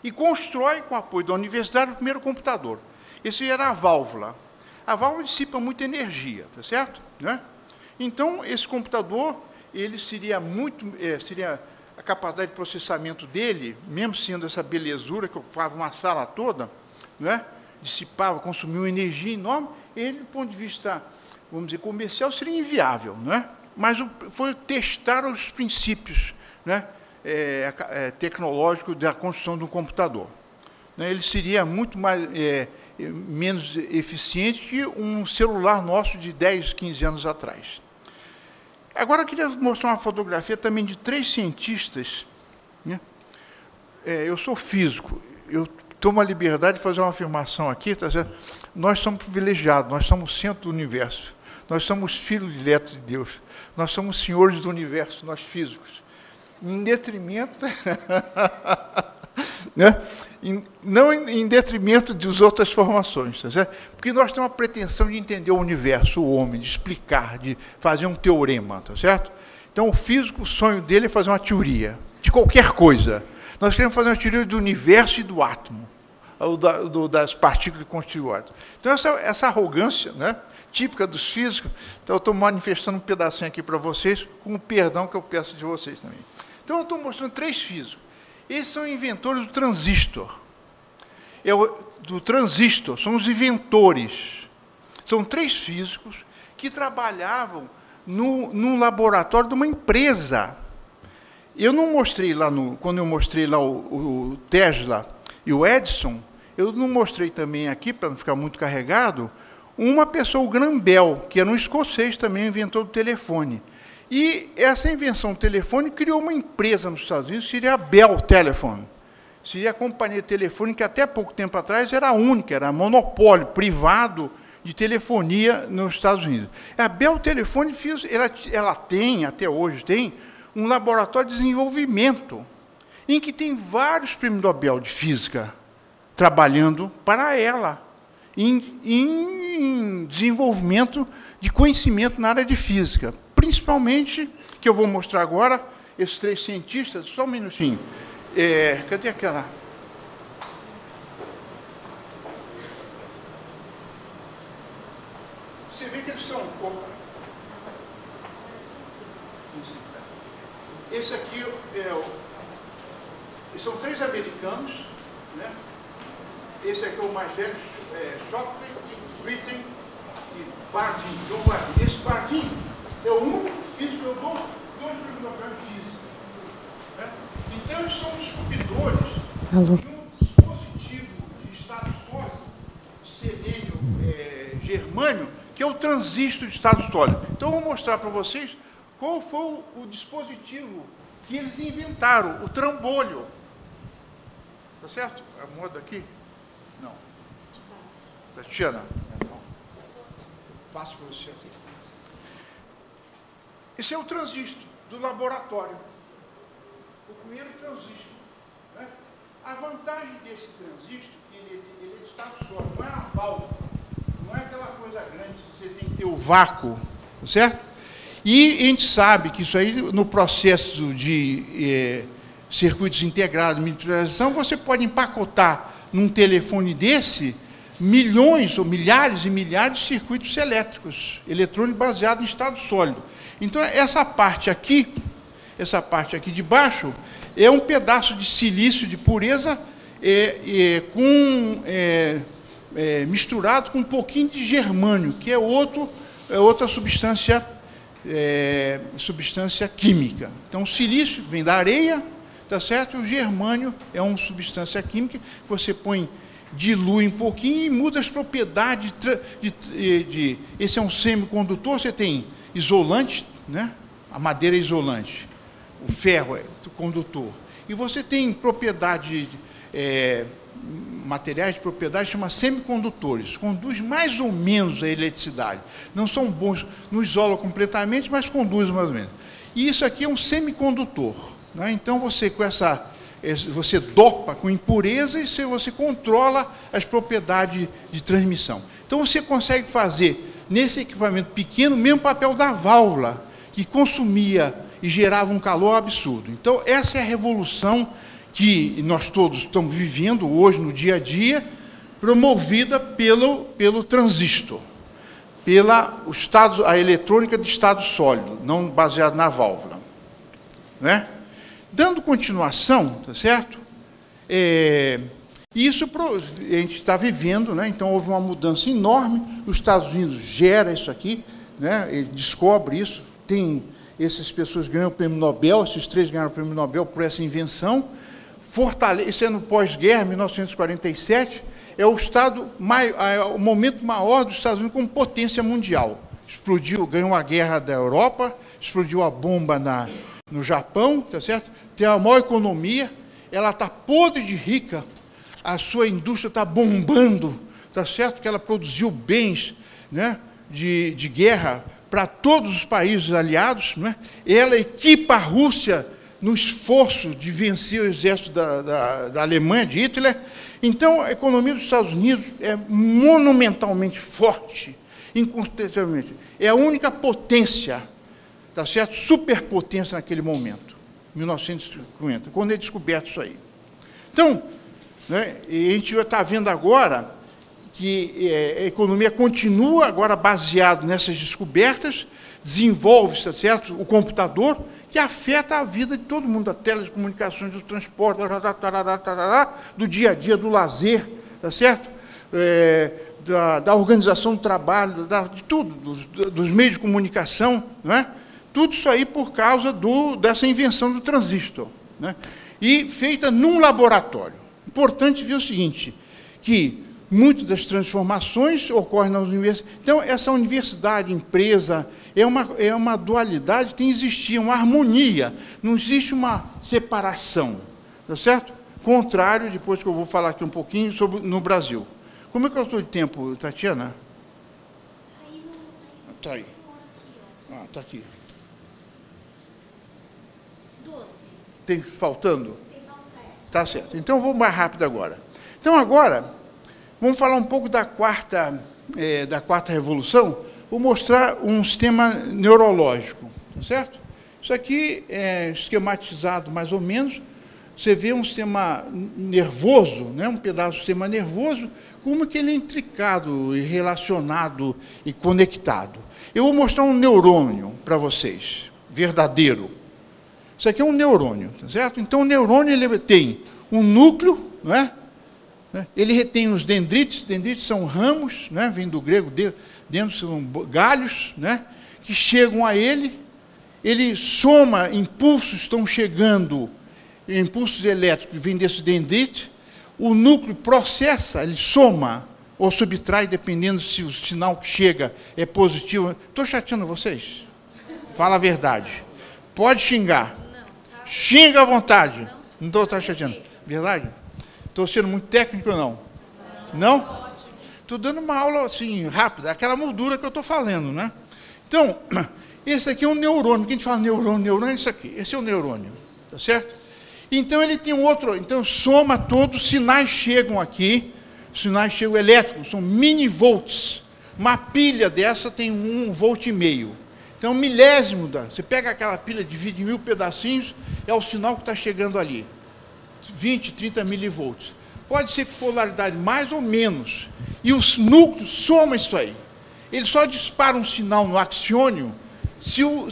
E constrói, com o apoio da universidade, o primeiro computador. Esse era a válvula. A válvula dissipa muita energia, tá certo? Né? Então, esse computador, ele seria a capacidade de processamento dele, mesmo sendo essa belezura que ocupava uma sala toda, né? Dissipava, consumia uma energia enorme, ele, do ponto de vista, vamos dizer, comercial, seria inviável, né? Mas foi testar os princípios, né, tecnológicos da construção de um computador. Ele seria muito menos eficiente que um celular nosso de 10, 15 anos atrás. Agora, eu queria mostrar uma fotografia também de 3 cientistas, né? Eu sou físico, eu tomo a liberdade de fazer uma afirmação aqui, tá certo? Nós somos privilegiados, nós somos o centro do universo, nós somos filhos diretos de Deus, nós somos senhores do universo, nós físicos, em detrimento, né? Não em detrimento das outras formações, tá certo? Porque nós temos a pretensão de entender o universo, o homem, de explicar, de fazer um teorema, tá certo? Então, o físico, o sonho dele é fazer uma teoria de qualquer coisa. Nós queremos fazer uma teoria do universo e do átomo, das partículas que constituem o átomo. Então, essa arrogância, né, típica dos físicos, então eu estou manifestando um pedacinho aqui para vocês, com o perdão que eu peço de vocês também. Então, eu estou mostrando 3 físicos. Esses são inventores do transistor. Do transistor, são os inventores. São 3 físicos que trabalhavam num laboratório de uma empresa. eu não mostrei lá, quando eu mostrei lá o Tesla e o Edison, eu não mostrei também aqui, para não ficar muito carregado, uma pessoa, o Graham Bell, que era um escocês também, inventor do telefone. E essa invenção do telefone criou uma empresa nos Estados Unidos, seria a Bell Telephone. Seria a companhia de telefone que até pouco tempo atrás era a única, era monopólio privado de telefonia nos Estados Unidos. A Bell Telephone, ela tem, até hoje tem, um laboratório de desenvolvimento, em que tem vários prêmios Nobel de Física trabalhando para ela, em desenvolvimento de conhecimento na área de física. Principalmente, que eu vou mostrar agora, esses 3 cientistas, só um minutinho. Cadê aquela? Você vê que eles são... Esse aqui são 3 americanos, né? Esse aqui é o mais velho, Shockley, Britten e Bardeen. John Bardeen. Esse Bardeen é o único físico que eu dou 2 prêmios Nobel de Física. Né? Então, eles são descobridores de um dispositivo de estado sólido, selênio, germânio, que é o transistor de estado sólido. Então, eu vou mostrar para vocês qual foi o dispositivo que eles inventaram, o trambolho. Tá certo? A moda aqui? Não. Tatiana? Não. Faço para você aqui. Esse é o transistor do laboratório. O primeiro transistor. Né? A vantagem desse transistor, ele é de estado sólido, não é uma válvula, não é aquela coisa grande que você tem que ter o vácuo, certo? E a gente sabe que isso aí, no processo de circuitos integrados, miniaturização, você pode empacotar num telefone desse milhões ou milhares e milhares de circuitos elétricos, eletrônicos baseados em estado sólido. Então, essa parte aqui de baixo, é um pedaço de silício de pureza misturado com um pouquinho de germânio, que é outra substância química. Então, o silício vem da areia, tá certo? O germânio é uma substância química que você dilui um pouquinho e muda as propriedades esse é um semicondutor, você tem isolante, né? A madeira é isolante, o ferro é condutor. E você tem materiais de propriedade chama semicondutores, conduz mais ou menos a eletricidade. Não são bons, não isolam completamente, mas conduz mais ou menos. E isso aqui é um semicondutor. Né? Então, você dopa com impureza e você controla as propriedades de transmissão. Então, você consegue fazer, nesse equipamento pequeno, o mesmo papel da válvula, que consumia e gerava um calor absurdo. Então, essa é a revolução que nós todos estamos vivendo hoje, no dia a dia, promovida pelo transistor, a eletrônica de estado sólido, não baseada na válvula. Né? Dando continuação, tá certo? Isso a gente está vivendo, né? Então houve uma mudança enorme, os Estados Unidos gera isso aqui, né? Ele descobre isso, essas pessoas ganham o prêmio Nobel, esses 3 ganharam o prêmio Nobel por essa invenção, isso é no pós-guerra, 1947, é o momento maior dos Estados Unidos como potência mundial. Explodiu, ganhou a guerra da Europa, explodiu a bomba no Japão, tá certo? Tem a maior economia, ela está podre de rica, a sua indústria está bombando, tá certo? Que ela produziu bens, né, de guerra para todos os países aliados, né? Ela equipa a Rússia no esforço de vencer o exército da Alemanha, de Hitler. Então, a economia dos Estados Unidos é monumentalmente forte, incontestavelmente. É a única potência, tá certo? Superpotência naquele momento, 1950, quando é descoberto isso aí. Então, né, a gente está vendo agora que a economia continua agora baseado nessas descobertas, desenvolve, tá certo? O computador, que afeta a vida de todo mundo, da telecomunicações, do transporte, do dia a dia, do lazer, tá certo? Da organização do trabalho, de tudo, dos meios de comunicação, não é? Tudo isso aí por causa dessa invenção do transistor, né? E feita num laboratório. Importante ver o seguinte, que muitas das transformações ocorrem nas universidades. Então, essa universidade, empresa, é uma dualidade, tem que existir uma harmonia, não existe uma separação, tá certo? Contrário, depois que eu vou falar aqui um pouquinho sobre no Brasil. Como é que eu estou de tempo, Tatiana? Está aí. Ah, está aqui. 12. Tem faltando? Tá certo. Então, eu vou mais rápido agora. Então, agora, vamos falar um pouco da quarta revolução. Vou mostrar um sistema neurológico, tá certo? Isso aqui é esquematizado mais ou menos. Você vê um sistema nervoso, né? Um pedaço do sistema nervoso, como que ele é intricado, e relacionado e conectado. Eu vou mostrar um neurônio para vocês, verdadeiro. Isso aqui é um neurônio, tá certo? Então, o neurônio ele tem um núcleo, não é? Ele retém os dendritos. Dendritos são ramos, né? Vem do grego, dentro são galhos, né? Que chegam a ele. Ele soma impulsos, estão chegando, impulsos elétricos que vêm desse dendrite. O núcleo processa, ele soma ou subtrai, dependendo se o sinal que chega é positivo. Estou chateando vocês? Fala a verdade. Pode xingar. Xinga à vontade. Não estou chateando. Verdade? Estou sendo muito técnico ou não? Não? Estou dando uma aula assim, rápida, aquela moldura que eu estou falando, né? Então, esse aqui é um neurônio. Quem a gente fala neurônio é isso aqui. Esse é o neurônio, tá certo? Então, ele tem um outro, então, soma todos, sinais chegam aqui, sinais chegam elétricos, são mini-volts. Uma pilha dessa tem 1,5 volt. Então, milésimo, você pega aquela pilha, divide em 1000 pedacinhos, é o sinal que está chegando ali. 20, 30 milivolts. Pode ser polaridade mais ou menos. E os núcleos somam isso aí. Ele só dispara um sinal no axiônio se o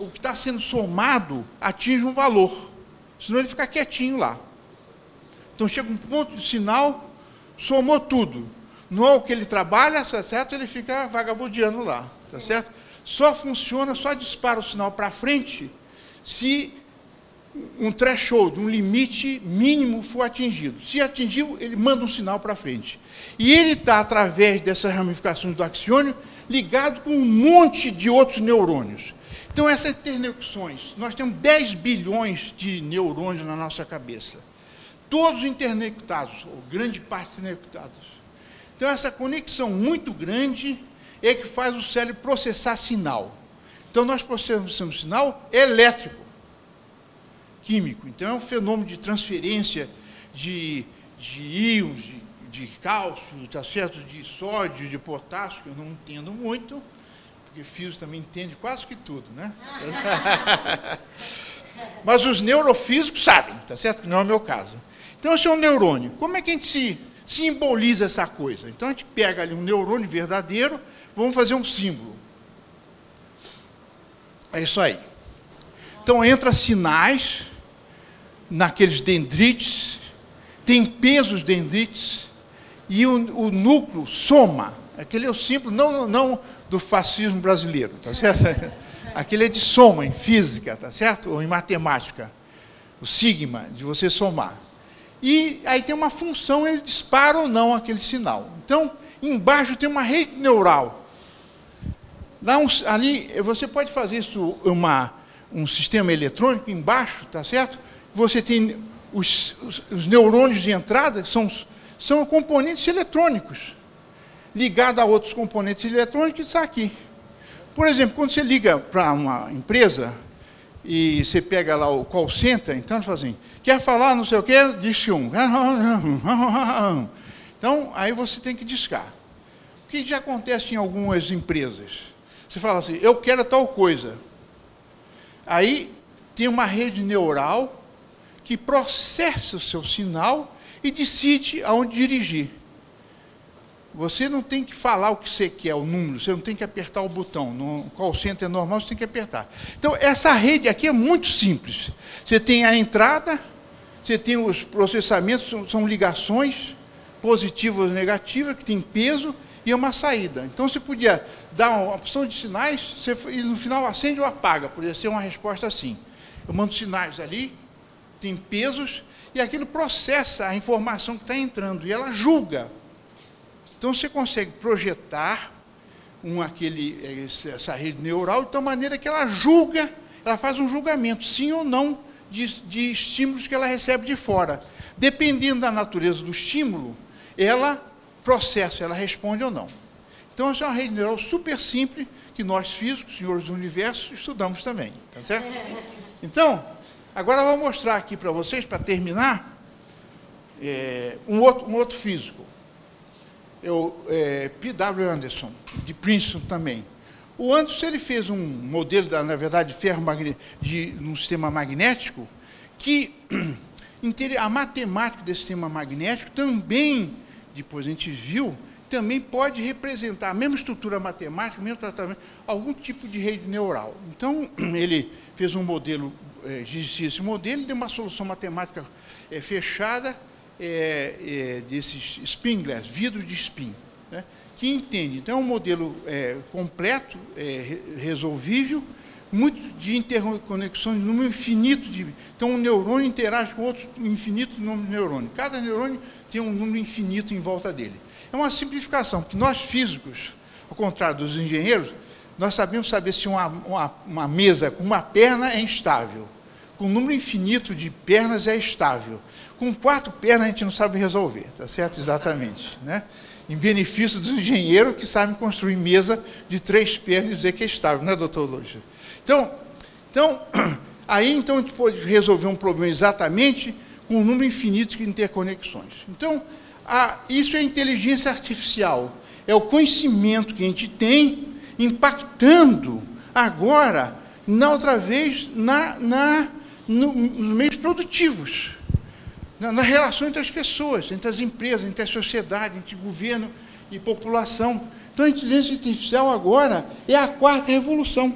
que está sendo somado atinge um valor. Senão ele fica quietinho lá. Então chega um ponto de sinal, somou tudo. Não é o que ele trabalha, tá certo? Ele fica vagabundeando lá, tá certo? Só funciona, só dispara o sinal para frente se um threshold, um limite mínimo for atingido. Se atingiu, ele manda um sinal para frente. E ele está, através dessas ramificações do axiônio, ligado com um monte de outros neurônios. Então, essas interconexões, nós temos 10 bilhões de neurônios na nossa cabeça. Todos interconectados, ou grande parte interconectados. Então, essa conexão muito grande é que faz o cérebro processar sinal. Então, nós processamos sinal elétrico, químico. Então, é um fenômeno de transferência de íons, de cálcio, tá certo? De sódio, de potássio, que eu não entendo muito, porque físico também entende quase que tudo, né? Mas os neurofísicos sabem, tá certo? Não é o meu caso. Então, esse é um neurônio. Como é que a gente simboliza essa coisa? Então, a gente pega ali um neurônio verdadeiro, vamos fazer um símbolo. É isso aí. Então, entra sinais naqueles dendrites, tem peso os dendrites, e o núcleo soma. Aquele é o símbolo, não do fascismo brasileiro, tá certo? Aquele é de soma, em física, tá certo? Ou em matemática. O sigma, de você somar. E aí tem uma função, ele dispara ou não aquele sinal. Então, embaixo tem uma rede neural. Ali, você pode fazer isso, um sistema eletrônico embaixo, tá certo? Você tem os neurônios de entrada, são componentes eletrônicos, ligados a outros componentes eletrônicos que estão aqui. Por exemplo, quando você liga para uma empresa e você pega lá o call center, então ele fala assim, quer falar não sei o quê? Diz um. Então, aí você tem que discar. O que já acontece em algumas empresas? Você fala assim, eu quero tal coisa. Aí tem uma rede neural que processa o seu sinal e decide aonde dirigir. Você não tem que falar o que você quer, o número, você não tem que apertar o botão. No call center normal, você tem que apertar. Então, essa rede aqui é muito simples. Você tem a entrada, você tem os processamentos, são ligações positivas ou negativas, que tem peso, e uma saída. Então, você podia dar uma opção de sinais, e no final acende ou apaga, poderia ser uma resposta assim. Eu mando sinais ali, tem pesos, e aquilo processa a informação que está entrando, e ela julga. Então, você consegue projetar essa rede neural de tal maneira que ela julga, ela faz um julgamento, sim ou não, de estímulos que ela recebe de fora. Dependendo da natureza do estímulo, ela processa, ela responde ou não. Então, essa é uma rede neural super simples, que nós físicos, senhores do universo, estudamos também, tá certo? Então, agora eu vou mostrar aqui para vocês, para terminar, um outro físico. P.W. Anderson, de Princeton também. O Anderson ele fez um modelo, na verdade, de um sistema magnético, que a matemática desse sistema magnético também, depois a gente viu, também pode representar a mesma estrutura matemática, o mesmo tratamento, algum tipo de rede neural. Então, ele fez um modelo, existia esse modelo, deu uma solução matemática fechada, desses spin glass, vidro de spin, né, que entende. Então, é um modelo completo, resolvível, muito de interconexão de número infinito de... Então, um neurônio interage com outro infinito número de neurônios. Cada neurônio tem um número infinito em volta dele. É uma simplificação, porque nós físicos, ao contrário dos engenheiros, nós sabemos saber se uma mesa com uma perna é instável, com um número infinito de pernas é estável. Com 4 pernas a gente não sabe resolver, tá certo? Exatamente, né? Em benefício dos engenheiros que sabem construir mesa de 3 pernas e dizer que é estável, não é, doutor Lúcio? Então, aí então a gente pode resolver um problema exatamente com um número infinito de interconexões. Então, isso é inteligência artificial, é o conhecimento que a gente tem impactando agora, outra vez, nos meios produtivos, na relação entre as pessoas, entre as empresas, entre a sociedade, entre governo e população. Então, a inteligência artificial agora é a 4ª revolução.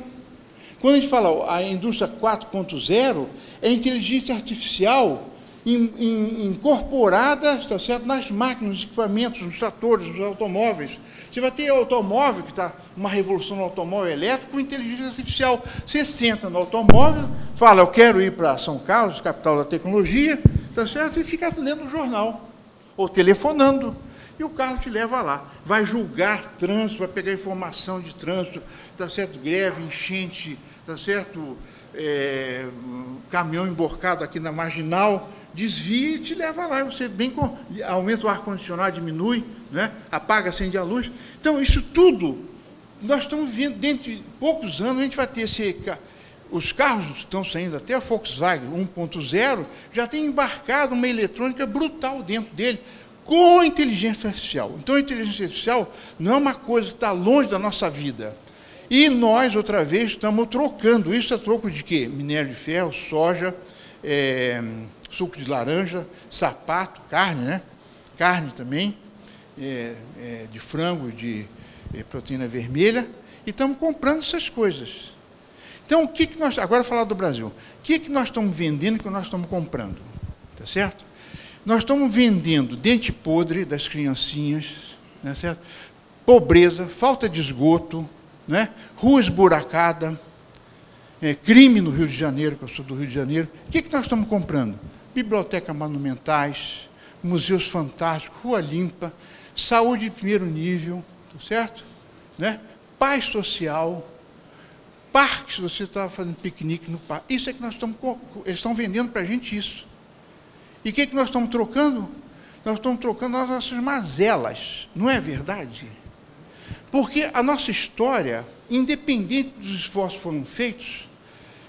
Quando a gente fala a indústria 4.0, é inteligência artificial incorporada, está certo, nas máquinas, nos equipamentos, nos tratores, nos automóveis. Você vai ter automóvel, que está uma revolução no automóvel elétrico, com inteligência artificial. Você senta no automóvel, fala, eu quero ir para São Carlos, capital da tecnologia, tá certo? E fica lendo o jornal, ou telefonando, e o carro te leva lá. Vai julgar trânsito, vai pegar informação de trânsito, tá certo? Greve, enchente, tá certo? Caminhão emborcado aqui na marginal, desvia e te leva lá. Você aumenta o ar-condicionado, diminui, né? Apaga, acende a luz. Então, isso tudo, nós estamos vendo, dentro de poucos anos, a gente vai ter os carros que estão saindo, até a Volkswagen 1.0, já tem embarcado uma eletrônica brutal dentro dele, com inteligência artificial. Então, a inteligência artificial não é uma coisa que está longe da nossa vida. E nós, outra vez, estamos trocando. Isso é troco de quê? Minério de ferro, soja, suco de laranja, sapato, carne, né? Carne também, de frango, de proteína vermelha. E estamos comprando essas coisas. Então, agora falar do Brasil. O que nós estamos vendendo e o que nós estamos comprando? Tá certo? Nós estamos vendendo dente podre das criancinhas, né, certo? Pobreza, falta de esgoto, né? Rua esburacada, crime no Rio de Janeiro, que eu sou do Rio de Janeiro. O que nós estamos comprando? Bibliotecas monumentais, museus fantásticos, rua limpa, saúde de primeiro nível, tá certo? Né? Paz social, parques, você estava fazendo piquenique no parque. Isso é que nós estamos... Eles estão vendendo para a gente isso. E o que nós estamos trocando? Nós estamos trocando as nossas mazelas, não é verdade? Porque a nossa história, independente dos esforços que foram feitos,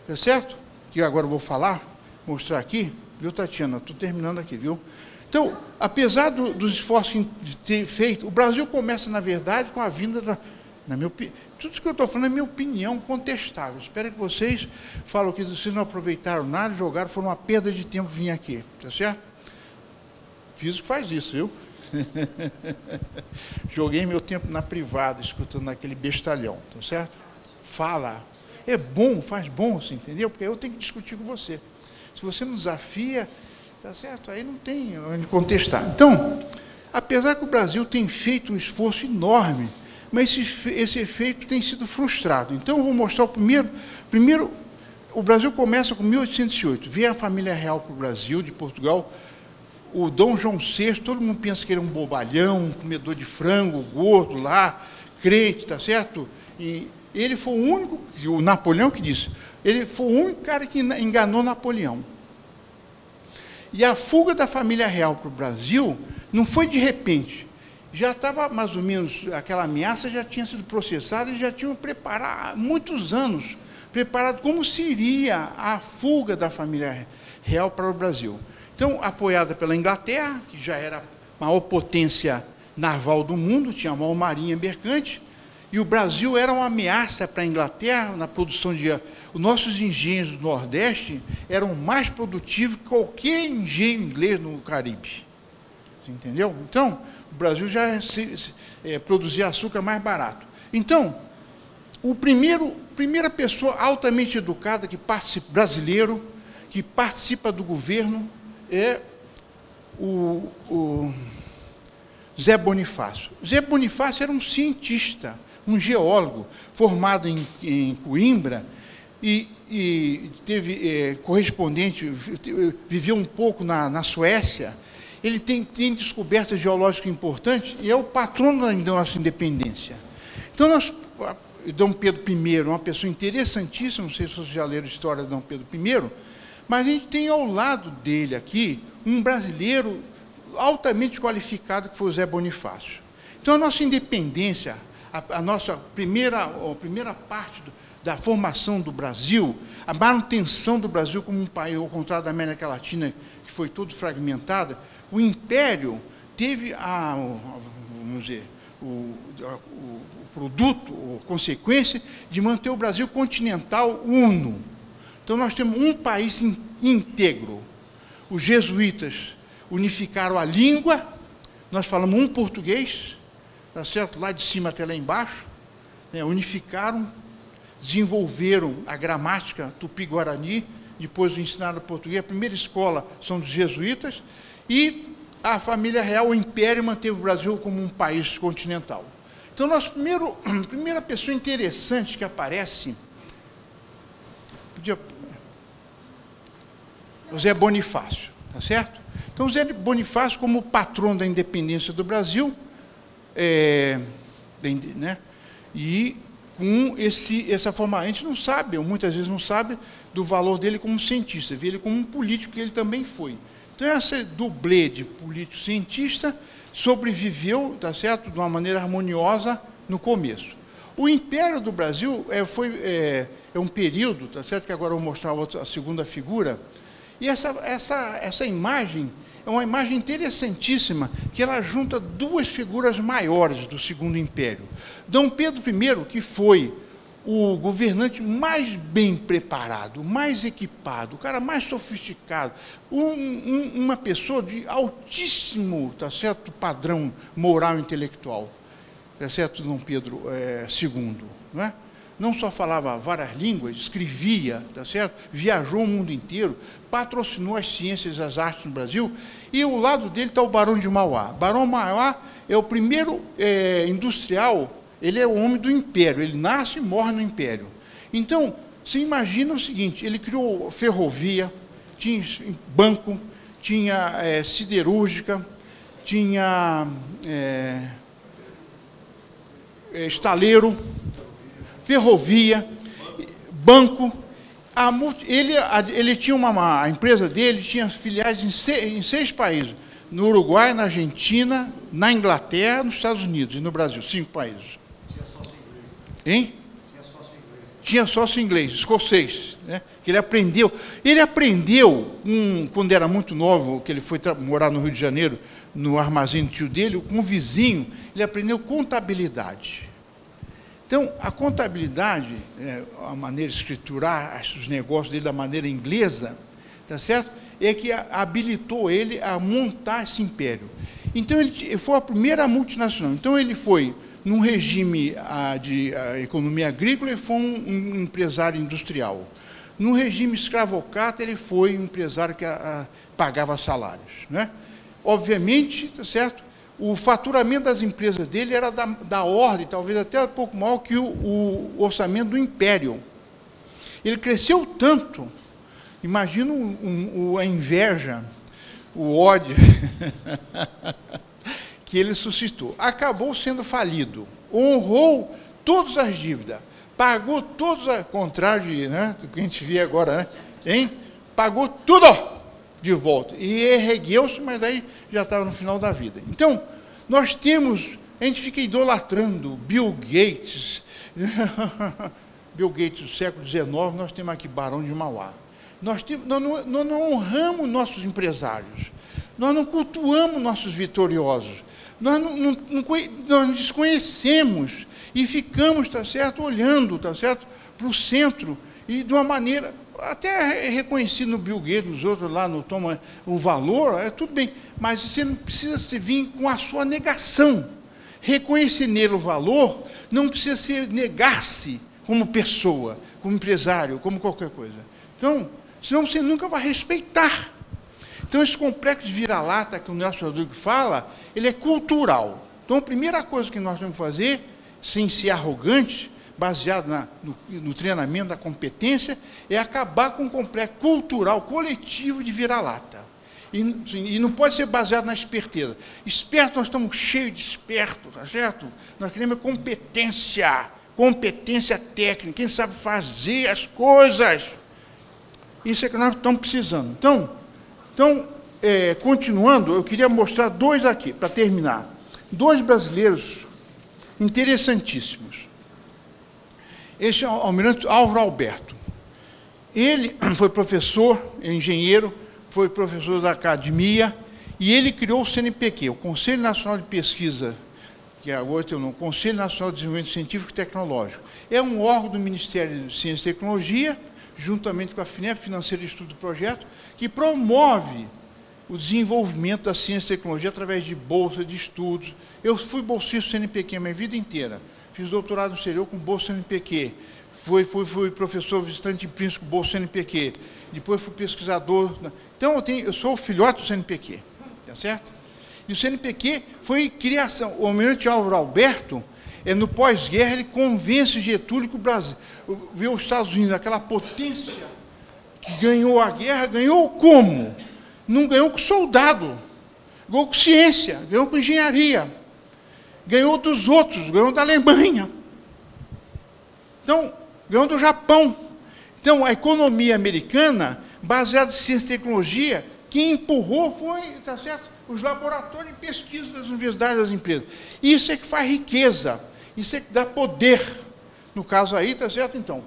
é certo? Que agora eu vou falar, mostrar aqui, viu, Tatiana? Estou terminando aqui, viu? Então, apesar dos esforços que ter feito, o Brasil começa, na verdade, com a vinda da... tudo isso que eu estou falando é minha opinião contestável. Espero que vocês falem que vocês não aproveitaram nada, jogaram, foi uma perda de tempo vir aqui, tá certo? Físico faz isso, viu? Joguei meu tempo na privada, escutando aquele bestalhão, tá certo? Fala. É bom, faz bom, assim, entendeu? Porque eu tenho que discutir com você. Se você não desafia, tá certo? Aí não tem onde contestar. Então, apesar que o Brasil tem feito um esforço enorme, mas esse efeito tem sido frustrado. Então, eu vou mostrar o primeiro, o Brasil começa com 1808, vem a família real para o Brasil, de Portugal, o Dom João VI, todo mundo pensa que ele é um bobalhão, um comedor de frango, gordo lá, crente, tá certo? E ele foi o único, o Napoleão que disse, ele foi o único cara que enganou Napoleão. E a fuga da família real para o Brasil não foi de repente, já estava mais ou menos, aquela ameaça já tinha sido processada e já tinham preparado há muitos anos, preparado como seria a fuga da família real para o Brasil. Então, apoiada pela Inglaterra, que já era a maior potência naval do mundo, tinha a maior marinha mercante, e o Brasil era uma ameaça para a Inglaterra na produção de... Os nossos engenhos do Nordeste eram mais produtivos que qualquer engenho inglês no Caribe. Você entendeu? Então, o Brasil já produzia açúcar mais barato. Então, primeira pessoa altamente educada brasileiro, que participa do governo, é o Zé Bonifácio. Zé Bonifácio era um cientista, um geólogo, formado em Coimbra, e teve correspondente, viveu um pouco na Suécia. Ele tem descobertas geológicas importantes e é o patrono da nossa independência. Então, Dom Pedro I, uma pessoa interessantíssima, não sei se vocês já leram a história de Dom Pedro I, mas a gente tem ao lado dele aqui um brasileiro altamente qualificado, que foi o Zé Bonifácio. Então, a nossa independência, a nossa primeira parte da formação do Brasil, a manutenção do Brasil como um país, ao contrário da América Latina, que foi todo fragmentada, o Império teve vamos dizer, o produto, a consequência de manter o Brasil continental uno. Então, nós temos um país íntegro. Os jesuítas unificaram a língua, nós falamos um português, tá certo? Lá de cima até lá embaixo, né? Unificaram, desenvolveram a gramática tupi-guarani, depois ensinaram português. A primeira escola são dos jesuítas, e a família real, o Império, manteve o Brasil como um país continental. Então, a primeira pessoa interessante que aparece, o Zé Bonifácio, tá certo? Então, o Zé Bonifácio, como patrono da independência do Brasil, né? E com essa forma, a gente não sabe, ou muitas vezes não sabe, do valor dele como cientista, vê ele como um político, que ele também foi. Então, essa dublê de político-cientista sobreviveu, tá certo, de uma maneira harmoniosa no começo. O Império do Brasil é um período, tá certo, que agora eu vou mostrar a segunda figura, e essa imagem é uma imagem interessantíssima, que ela junta duas figuras maiores do Segundo Império. Dom Pedro I, que foi o governante mais bem preparado, mais equipado, o cara mais sofisticado, uma pessoa de altíssimo, tá certo, padrão moral e intelectual, tá certo, Dom Pedro II, não é? Não só falava várias línguas, escrevia, tá certo? Viajou o mundo inteiro, patrocinou as ciências e as artes no Brasil, e ao lado dele está o Barão de Mauá. Barão de Mauá é o primeiro industrial, ele é o homem do Império, ele nasce e morre no Império. Então, você imagina o seguinte, ele criou ferrovia, tinha banco, tinha siderúrgica, tinha estaleiro, ferrovia, banco. Ele tinha a empresa dele tinha filiais em 6 países: no Uruguai, na Argentina, na Inglaterra, nos Estados Unidos e no Brasil, 5 países. Tinha sócio inglês. Hein? Tinha sócio inglês. Tinha sócio inglês, escocês, né? Que ele aprendeu. Ele aprendeu, quando era muito novo, que ele foi morar no Rio de Janeiro, no armazém do tio dele, com um vizinho, ele aprendeu contabilidade. Então, a contabilidade, a maneira de escriturar os negócios dele da maneira inglesa, tá certo? É que habilitou ele a montar esse império. Então, ele foi a primeira multinacional. Então, ele foi num regime de economia agrícola e foi um empresário industrial. No regime escravocrata, ele foi um empresário que pagava salários, né? Obviamente, tá certo? o faturamento das empresas dele era da ordem, talvez até um pouco maior que o orçamento do Império. Ele cresceu tanto, imagina a inveja, o ódio que ele suscitou. Acabou sendo falido, honrou todas as dívidas, pagou todos, ao contrário de, né, do que a gente vê agora, né, hein? Pagou tudo de volta. E ergueu-se, mas aí já estava no final da vida. Então, nós temos, a gente fica idolatrando Bill Gates, Bill Gates do século XIX, nós temos aqui Barão de Mauá. Nós não honramos nossos empresários, nós não cultuamos nossos vitoriosos, nós desconhecemos e ficamos, tá certo, olhando, tá certo, para o centro e de uma maneira, até reconhecido no Bill Gates, nos outros lá, não toma o valor, é tudo bem, mas você não precisa se vir com a sua negação. Reconhecer nele o valor não precisa ser negar-se como pessoa, como empresário, como qualquer coisa. Então, senão você nunca vai respeitar. Então, esse complexo de vira-lata que o Nelson Rodrigues fala, ele é cultural. Então, a primeira coisa que nós temos que fazer, sem ser arrogante, baseado no treinamento da competência, é acabar com o complexo cultural coletivo de vira-lata. E não pode ser baseado na esperteza. Esperto, nós estamos cheios de esperto, tá certo? Nós queremos competência técnica, quem sabe fazer as coisas. Isso é que nós estamos precisando. Então continuando, eu queria mostrar dois aqui, para terminar. Dois brasileiros interessantíssimos. Esse é o almirante Álvaro Alberto. Ele foi professor, engenheiro, foi professor da academia, e ele criou o CNPq, o Conselho Nacional de Pesquisa, que agora tem o nome, Conselho Nacional de Desenvolvimento Científico e Tecnológico. É um órgão do Ministério de Ciência e Tecnologia, juntamente com a FINEP, Financeira de Estudo do Projeto, que promove o desenvolvimento da ciência e tecnologia através de bolsa de estudos. Eu fui bolsista do CNPq a minha vida inteira. Fiz doutorado no exterior com bolsa CNPq. Fui professor visitante em Príncipe com bolsa CNPq. Depois fui pesquisador. Então, eu sou o filhote do CNPq. Tá certo? E o CNPq foi criação. O almirante Álvaro Alberto, no pós-guerra, ele convence Getúlio que o Brasil, viu os Estados Unidos, aquela potência que ganhou a guerra, ganhou como? Não ganhou com soldado, ganhou com ciência, ganhou com engenharia, ganhou dos outros, ganhou da Alemanha, então, ganhou do Japão. Então, a economia americana, baseada em ciência e tecnologia, quem empurrou foi, tá certo, os laboratórios de pesquisa das universidades e das empresas. Isso é que faz riqueza, isso é que dá poder. No caso aí, tá certo? Então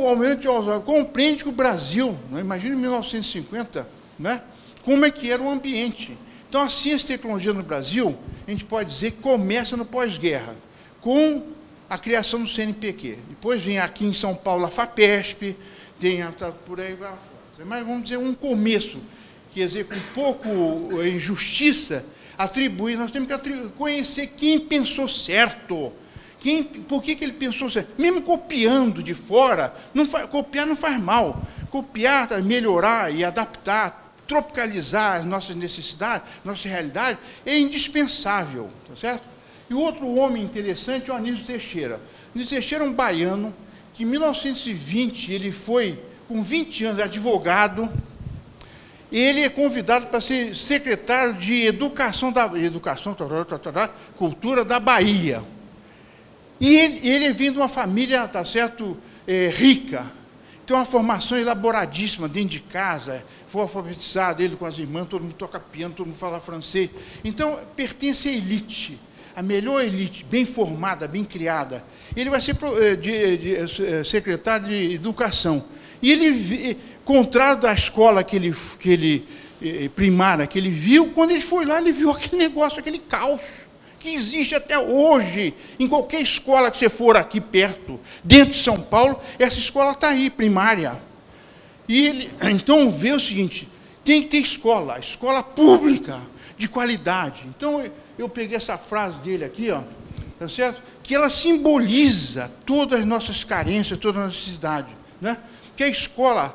o almirante Oswald compreende que o Brasil, né, imagina em 1950, né, como é que era o ambiente. Então, a ciência e tecnologia no Brasil, a gente pode dizer que começa no pós-guerra, com a criação do CNPq. Depois vem aqui em São Paulo a FAPESP, tem por aí vai fora. Mas vamos dizer um começo, quer dizer, com pouco injustiça, atribuir, nós temos que conhecer quem pensou certo. Por que ele pensou certo? Mesmo copiando de fora, copiar não faz mal. Copiar, melhorar e adaptar, tropicalizar as nossas necessidades, nossa realidade, é indispensável, tá certo? E outro homem interessante é o Anísio Teixeira. Anísio Teixeira é um baiano que, em 1920, ele foi, com 20 anos, advogado. Ele é convidado para ser secretário de Cultura da Bahia. E ele vem de uma família, tá certo, rica. Tem uma formação elaboradíssima dentro de casa, foi alfabetizado, ele com as irmãs, todo mundo toca piano, todo mundo fala francês. Então, pertence à elite, a melhor elite, bem formada, bem criada. Ele vai ser secretário de Educação. E ele, contrário da escola primária que ele viu, quando ele foi lá, ele viu aquele negócio, aquele caos, que existe até hoje, em qualquer escola que você for aqui perto, dentro de São Paulo, essa escola está aí, primária. E ele, então, vê o seguinte, tem que ter escola pública, de qualidade. Então, eu peguei essa frase dele aqui, ó, tá certo? Que ela simboliza todas as nossas carências, toda a necessidade, né? Que a escola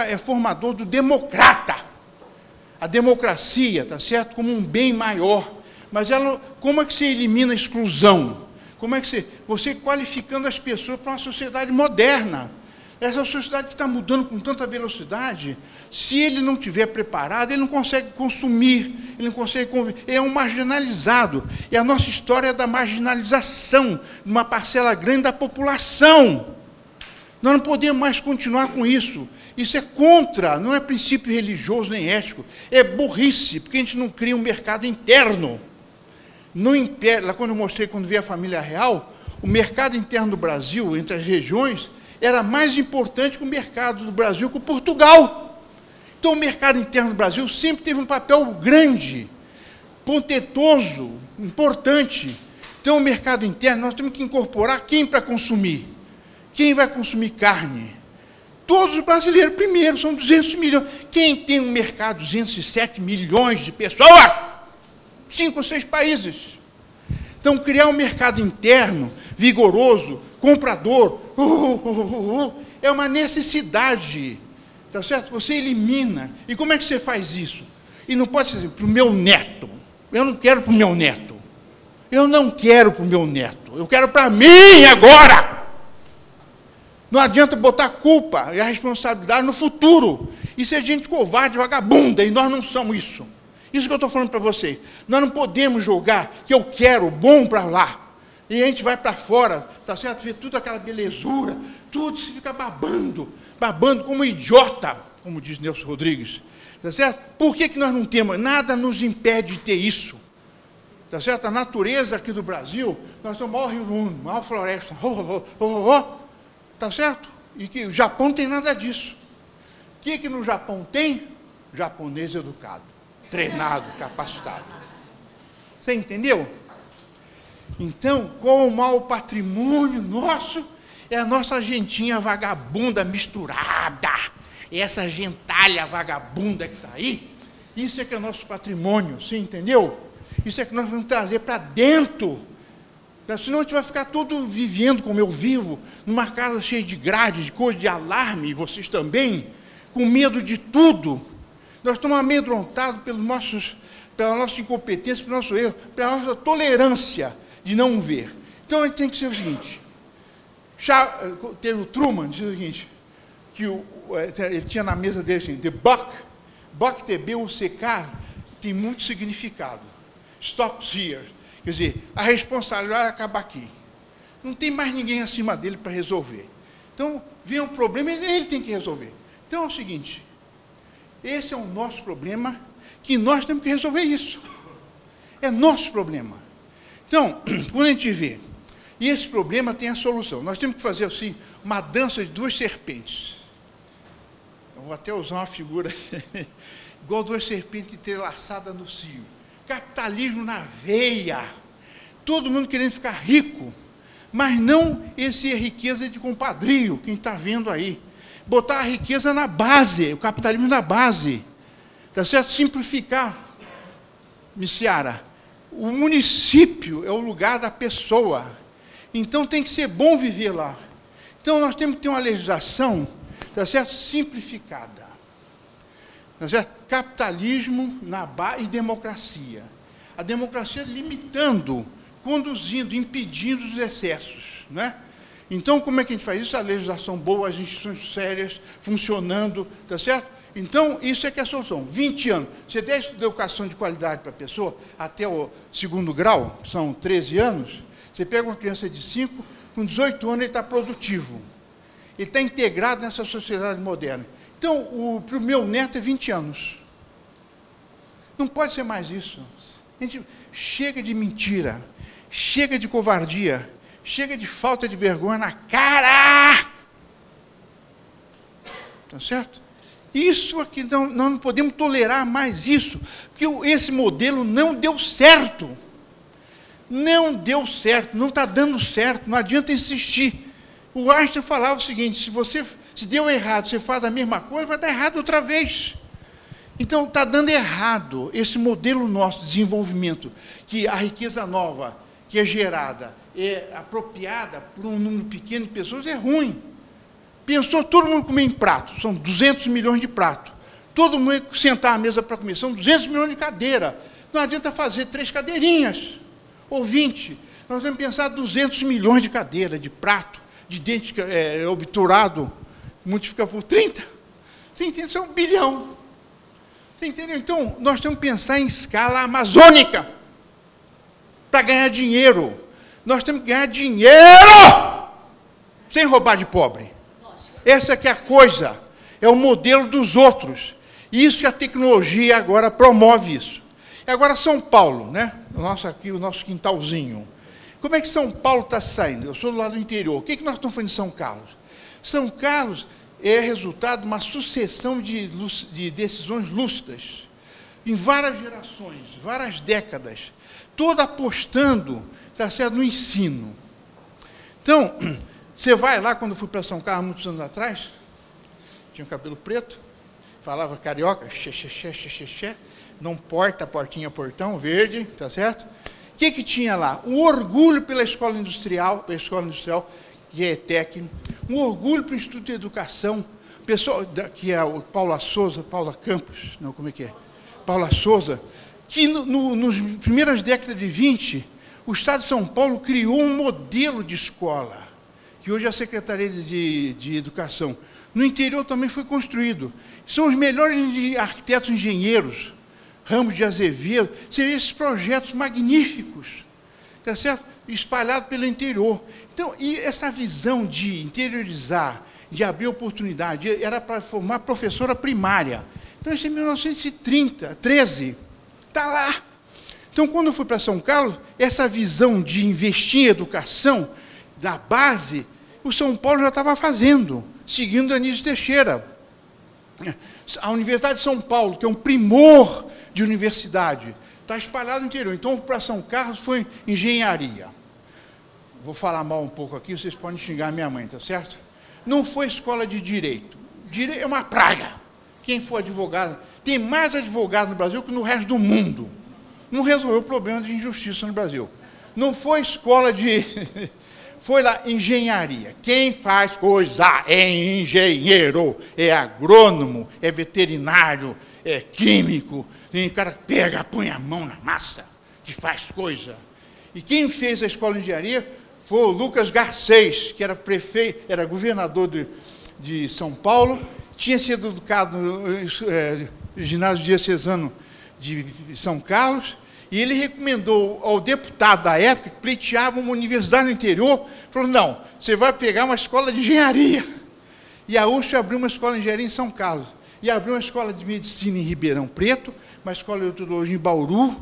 é formador do democrata. A democracia, tá certo? Como um bem maior, Mas como é que você elimina a exclusão? Como é que você qualificando as pessoas para uma sociedade moderna? Essa sociedade que está mudando com tanta velocidade, se ele não estiver preparado, ele não consegue consumir, ele não consegue conviver, ele é um marginalizado. E a nossa história é da marginalização de uma parcela grande da população. Nós não podemos mais continuar com isso. Isso é contra, não é princípio religioso nem ético, é burrice, porque a gente não cria um mercado interno. No império, lá quando eu mostrei, quando vi a família real, o mercado interno do Brasil, entre as regiões, era mais importante que o mercado do Brasil com Portugal. Então, o mercado interno do Brasil sempre teve um papel grande, ponteroso, importante. Então, o mercado interno, nós temos que incorporar quem para consumir? Quem vai consumir carne? Todos os brasileiros primeiro, são 200 milhões. Quem tem um mercado, 207 milhões de pessoas? 5 ou 6 países. Então, criar um mercado interno, vigoroso, comprador, é uma necessidade, tá certo? Você elimina. E como é que você faz isso? E não pode ser para o meu neto. Eu não quero para o meu neto. Eu não quero para o meu neto. Eu quero para mim agora. Não adianta botar a culpa e a responsabilidade no futuro. Isso é gente covarde, vagabunda, e nós não somos isso. Isso que eu estou falando para vocês. Nós não podemos jogar que eu quero bom para lá. E a gente vai para fora, tá certo? Vê tudo aquela belezura, tudo se fica babando como idiota, como diz Nelson Rodrigues. Tá certo? Por que nós não temos? Nada nos impede de ter isso. Tá certo? A natureza aqui do Brasil, nós temos o maior rio do mundo, maior floresta. Tá certo? E que o Japão não tem nada disso. O que no Japão tem? Japonês educado, treinado, capacitado. Você entendeu? Então, qual o mau patrimônio nosso? É a nossa gentinha vagabunda misturada. Essa gentalha vagabunda que está aí, isso é que é nosso patrimônio, você entendeu? Isso é que nós vamos trazer para dentro. Senão a gente vai ficar todo vivendo como eu vivo, numa casa cheia de grades, de coisas, de alarme, e vocês também, com medo de tudo. Nós estamos amedrontados pela nossa incompetência, pelo nosso erro, pela nossa tolerância de não ver. Então, a gente tem que ser o seguinte, teve o Truman, disse o seguinte, que ele tinha na mesa dele assim, the buck TBUCK, tem muito significado. Stops here. Quer dizer, a responsabilidade acaba aqui. Não tem mais ninguém acima dele para resolver. Então, vem um problema, ele tem que resolver. Então, é o seguinte, esse é o nosso problema, que nós temos que resolver isso. É nosso problema. Então, quando a gente vê, e esse problema tem a solução, nós temos que fazer assim, uma dança de 2 serpentes. Eu vou até usar uma figura igual 2 serpentes entrelaçadas no cio. Capitalismo na veia. Todo mundo querendo ficar rico, mas não essa riqueza de compadrio, quem está vendo aí. Botar a riqueza na base, o capitalismo na base. Tá certo? Simplificar. Miciara, o município é o lugar da pessoa. Então tem que ser bom viver lá. Então nós temos que ter uma legislação, tá certo? Simplificada. Tá certo? Capitalismo e democracia. A democracia limitando, conduzindo, impedindo os excessos. Né? Então, como é que a gente faz isso? A legislação boa, as instituições sérias, funcionando, tá certo? Então, isso é que é a solução. 20 anos. Você der educação de qualidade para a pessoa, até o 2º grau, que são 13 anos, você pega uma criança de 5, com 18 anos ele está produtivo. Ele está integrado nessa sociedade moderna. Então, para o meu neto é 20 anos. Não pode ser mais isso. A gente chega de mentira, chega de covardia, chega de falta de vergonha na cara. Tá certo? Isso aqui, nós não podemos tolerar mais isso, porque esse modelo não deu certo. Não deu certo, não está dando certo, não adianta insistir. O Einstein falava o seguinte, se deu errado, você faz a mesma coisa, vai dar errado outra vez. Então, está dando errado esse modelo nosso de desenvolvimento, que a riqueza nova, que é gerada, é apropriada por um número pequeno de pessoas, é ruim. Pensou todo mundo comer em prato, são 200 milhões de pratos. Todo mundo sentar à mesa para comer, são 200 milhões de cadeira. Não adianta fazer 3 cadeirinhas, ou 20. Nós temos que pensar 200 milhões de cadeiras, de prato, de dente obturado, multiplica por 30. Você entende? Isso é 1 bilhão. Você entendeu? Então, nós temos que pensar em escala amazônica para ganhar dinheiro. Nós temos que ganhar dinheiro sem roubar de pobre. Essa que é a coisa. É o modelo dos outros. Isso que a tecnologia agora promove isso. E agora São Paulo, né? Aqui, o nosso quintalzinho. Como é que São Paulo está saindo? Eu sou do lado do interior. O que nós estamos fazendo em São Carlos? São Carlos é resultado de uma sucessão de decisões lúcidas, em várias gerações, várias décadas, toda apostando, tá certo, no ensino. Então, você vai lá, quando eu fui para São Carlos, muitos anos atrás, tinha um cabelo preto, falava carioca, xê, não porta, portinha, portão, verde, tá certo? O que tinha lá? Um orgulho pela escola industrial, que é ETEC, um orgulho para o Instituto de Educação, pessoal, que é o Paula Campos, não, como é que é? Paula Souza, que nas primeiras décadas de 20, o Estado de São Paulo criou um modelo de escola, que hoje é a Secretaria de Educação. No interior também foi construído. São os melhores arquitetos e engenheiros, Ramos de Azevedo, você vê esses projetos magníficos, tá certo? Espalhados pelo interior. Então, e essa visão de interiorizar, de abrir oportunidade, era para formar professora primária. Então, isso é 1913, está lá. Então, quando eu fui para São Carlos, essa visão de investir em educação, da base, o São Paulo já estava fazendo, seguindo Anísio Teixeira. A Universidade de São Paulo, que é um primor de universidade, está espalhado no interior. Então, para São Carlos foi engenharia. Vou falar mal um pouco aqui, vocês podem xingar minha mãe, tá certo? Não foi escola de direito. Direito é uma praga. Quem for advogado, tem mais advogados no Brasil que no resto do mundo. Não resolveu o problema de injustiça no Brasil. Não foi escola de... Foi lá, engenharia. Quem faz coisa é engenheiro, é agrônomo, é veterinário, é químico. E o cara pega, põe a mão na massa, que faz coisa. E quem fez a escola de engenharia foi o Lucas Garcês, que era prefeito, era governador de São Paulo, tinha sido educado no ginásio diocesano de São Carlos, e ele recomendou ao deputado da época, que pleiteava uma universidade no interior, falou, não, você vai pegar uma escola de engenharia. E a USP abriu uma escola de engenharia em São Carlos, e abriu uma escola de medicina em Ribeirão Preto, uma escola de odontologia em Bauru,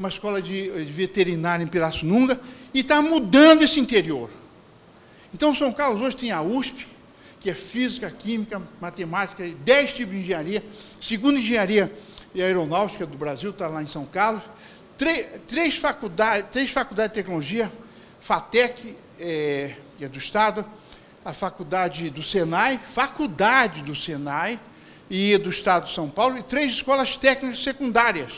uma escola de veterinária em Pirassununga, e está mudando esse interior. Então, São Carlos hoje tem a USP, que é física, química, matemática, 10 tipos de engenharia, segunda engenharia e aeronáutica do Brasil, está lá em São Carlos, três faculdades de tecnologia, FATEC, que é do Estado, a faculdade do Senai e do Estado de São Paulo, e 3 escolas técnicas secundárias,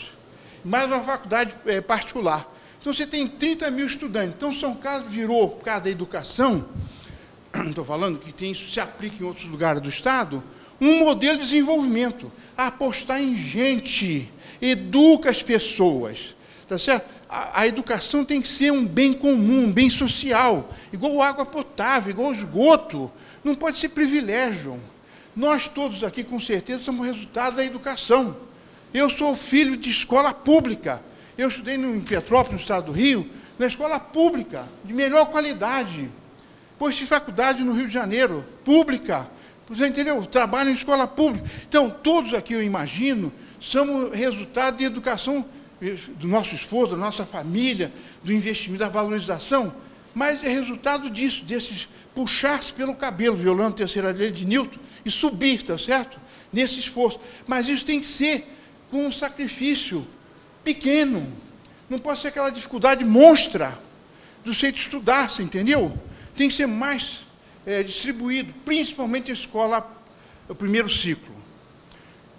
mais uma faculdade particular. Então, você tem 30 mil estudantes. Então, São Carlos virou, por causa da educação, estou falando que isso se aplica em outros lugares do Estado, um modelo de desenvolvimento, apostar em gente, educa as pessoas, tá certo? A educação tem que ser um bem comum, um bem social, igual água potável, igual esgoto, não pode ser privilégio. Nós todos aqui, com certeza, somos resultado da educação. Eu sou filho de escola pública, eu estudei em Petrópolis, no estado do Rio, na escola pública, de melhor qualidade, depois fiz faculdade no Rio de Janeiro, pública, você entendeu? Trabalho em escola pública. Então, todos aqui, eu imagino, somos resultado de educação, do nosso esforço, da nossa família, do investimento, da valorização, mas é resultado disso, desses puxar-se pelo cabelo, violando a terceira lei de Newton, e subir, tá certo? Nesse esforço. Mas isso tem que ser com um sacrifício pequeno. Não pode ser aquela dificuldade monstra do jeito de estudar, você entendeu? Tem que ser mais distribuído, principalmente a escola, o primeiro ciclo.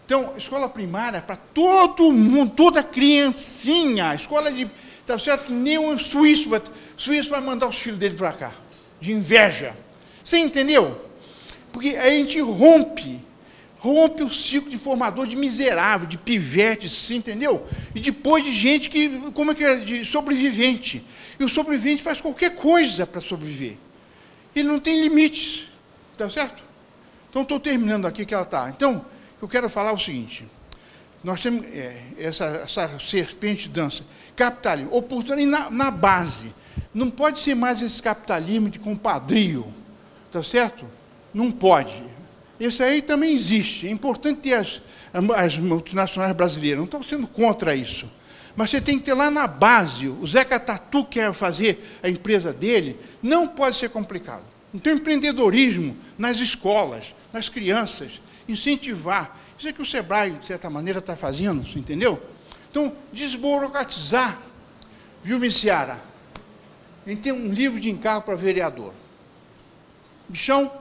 Então, escola primária para todo mundo, toda criancinha, escola de... Está certo que nem um suíço vai mandar os filhos dele para cá, de inveja. Você entendeu? Porque a gente rompe Rompe o ciclo de formador de miserável, de pivete, você entendeu? E depois de gente que, como é que é, de sobrevivente. E o sobrevivente faz qualquer coisa para sobreviver. Ele não tem limites, tá certo? Então, estou terminando aqui que ela está. Então, eu quero falar o seguinte, nós temos essa serpente dança, capitalismo, oportunismo na base. Não pode ser mais esse capitalismo de compadrio, tá certo? Não pode. Esse aí também existe. É importante ter as multinacionais brasileiras. Não estou sendo contra isso. Mas você tem que ter lá na base. O Zeca Tatu quer fazer a empresa dele. Não pode ser complicado. Então, empreendedorismo nas escolas, nas crianças. Incentivar. Isso é que o Sebrae, de certa maneira, está fazendo. Entendeu? Então, desburocratizar. Viu, Miciara? A gente tem um livro de encargo para vereador. Bichão,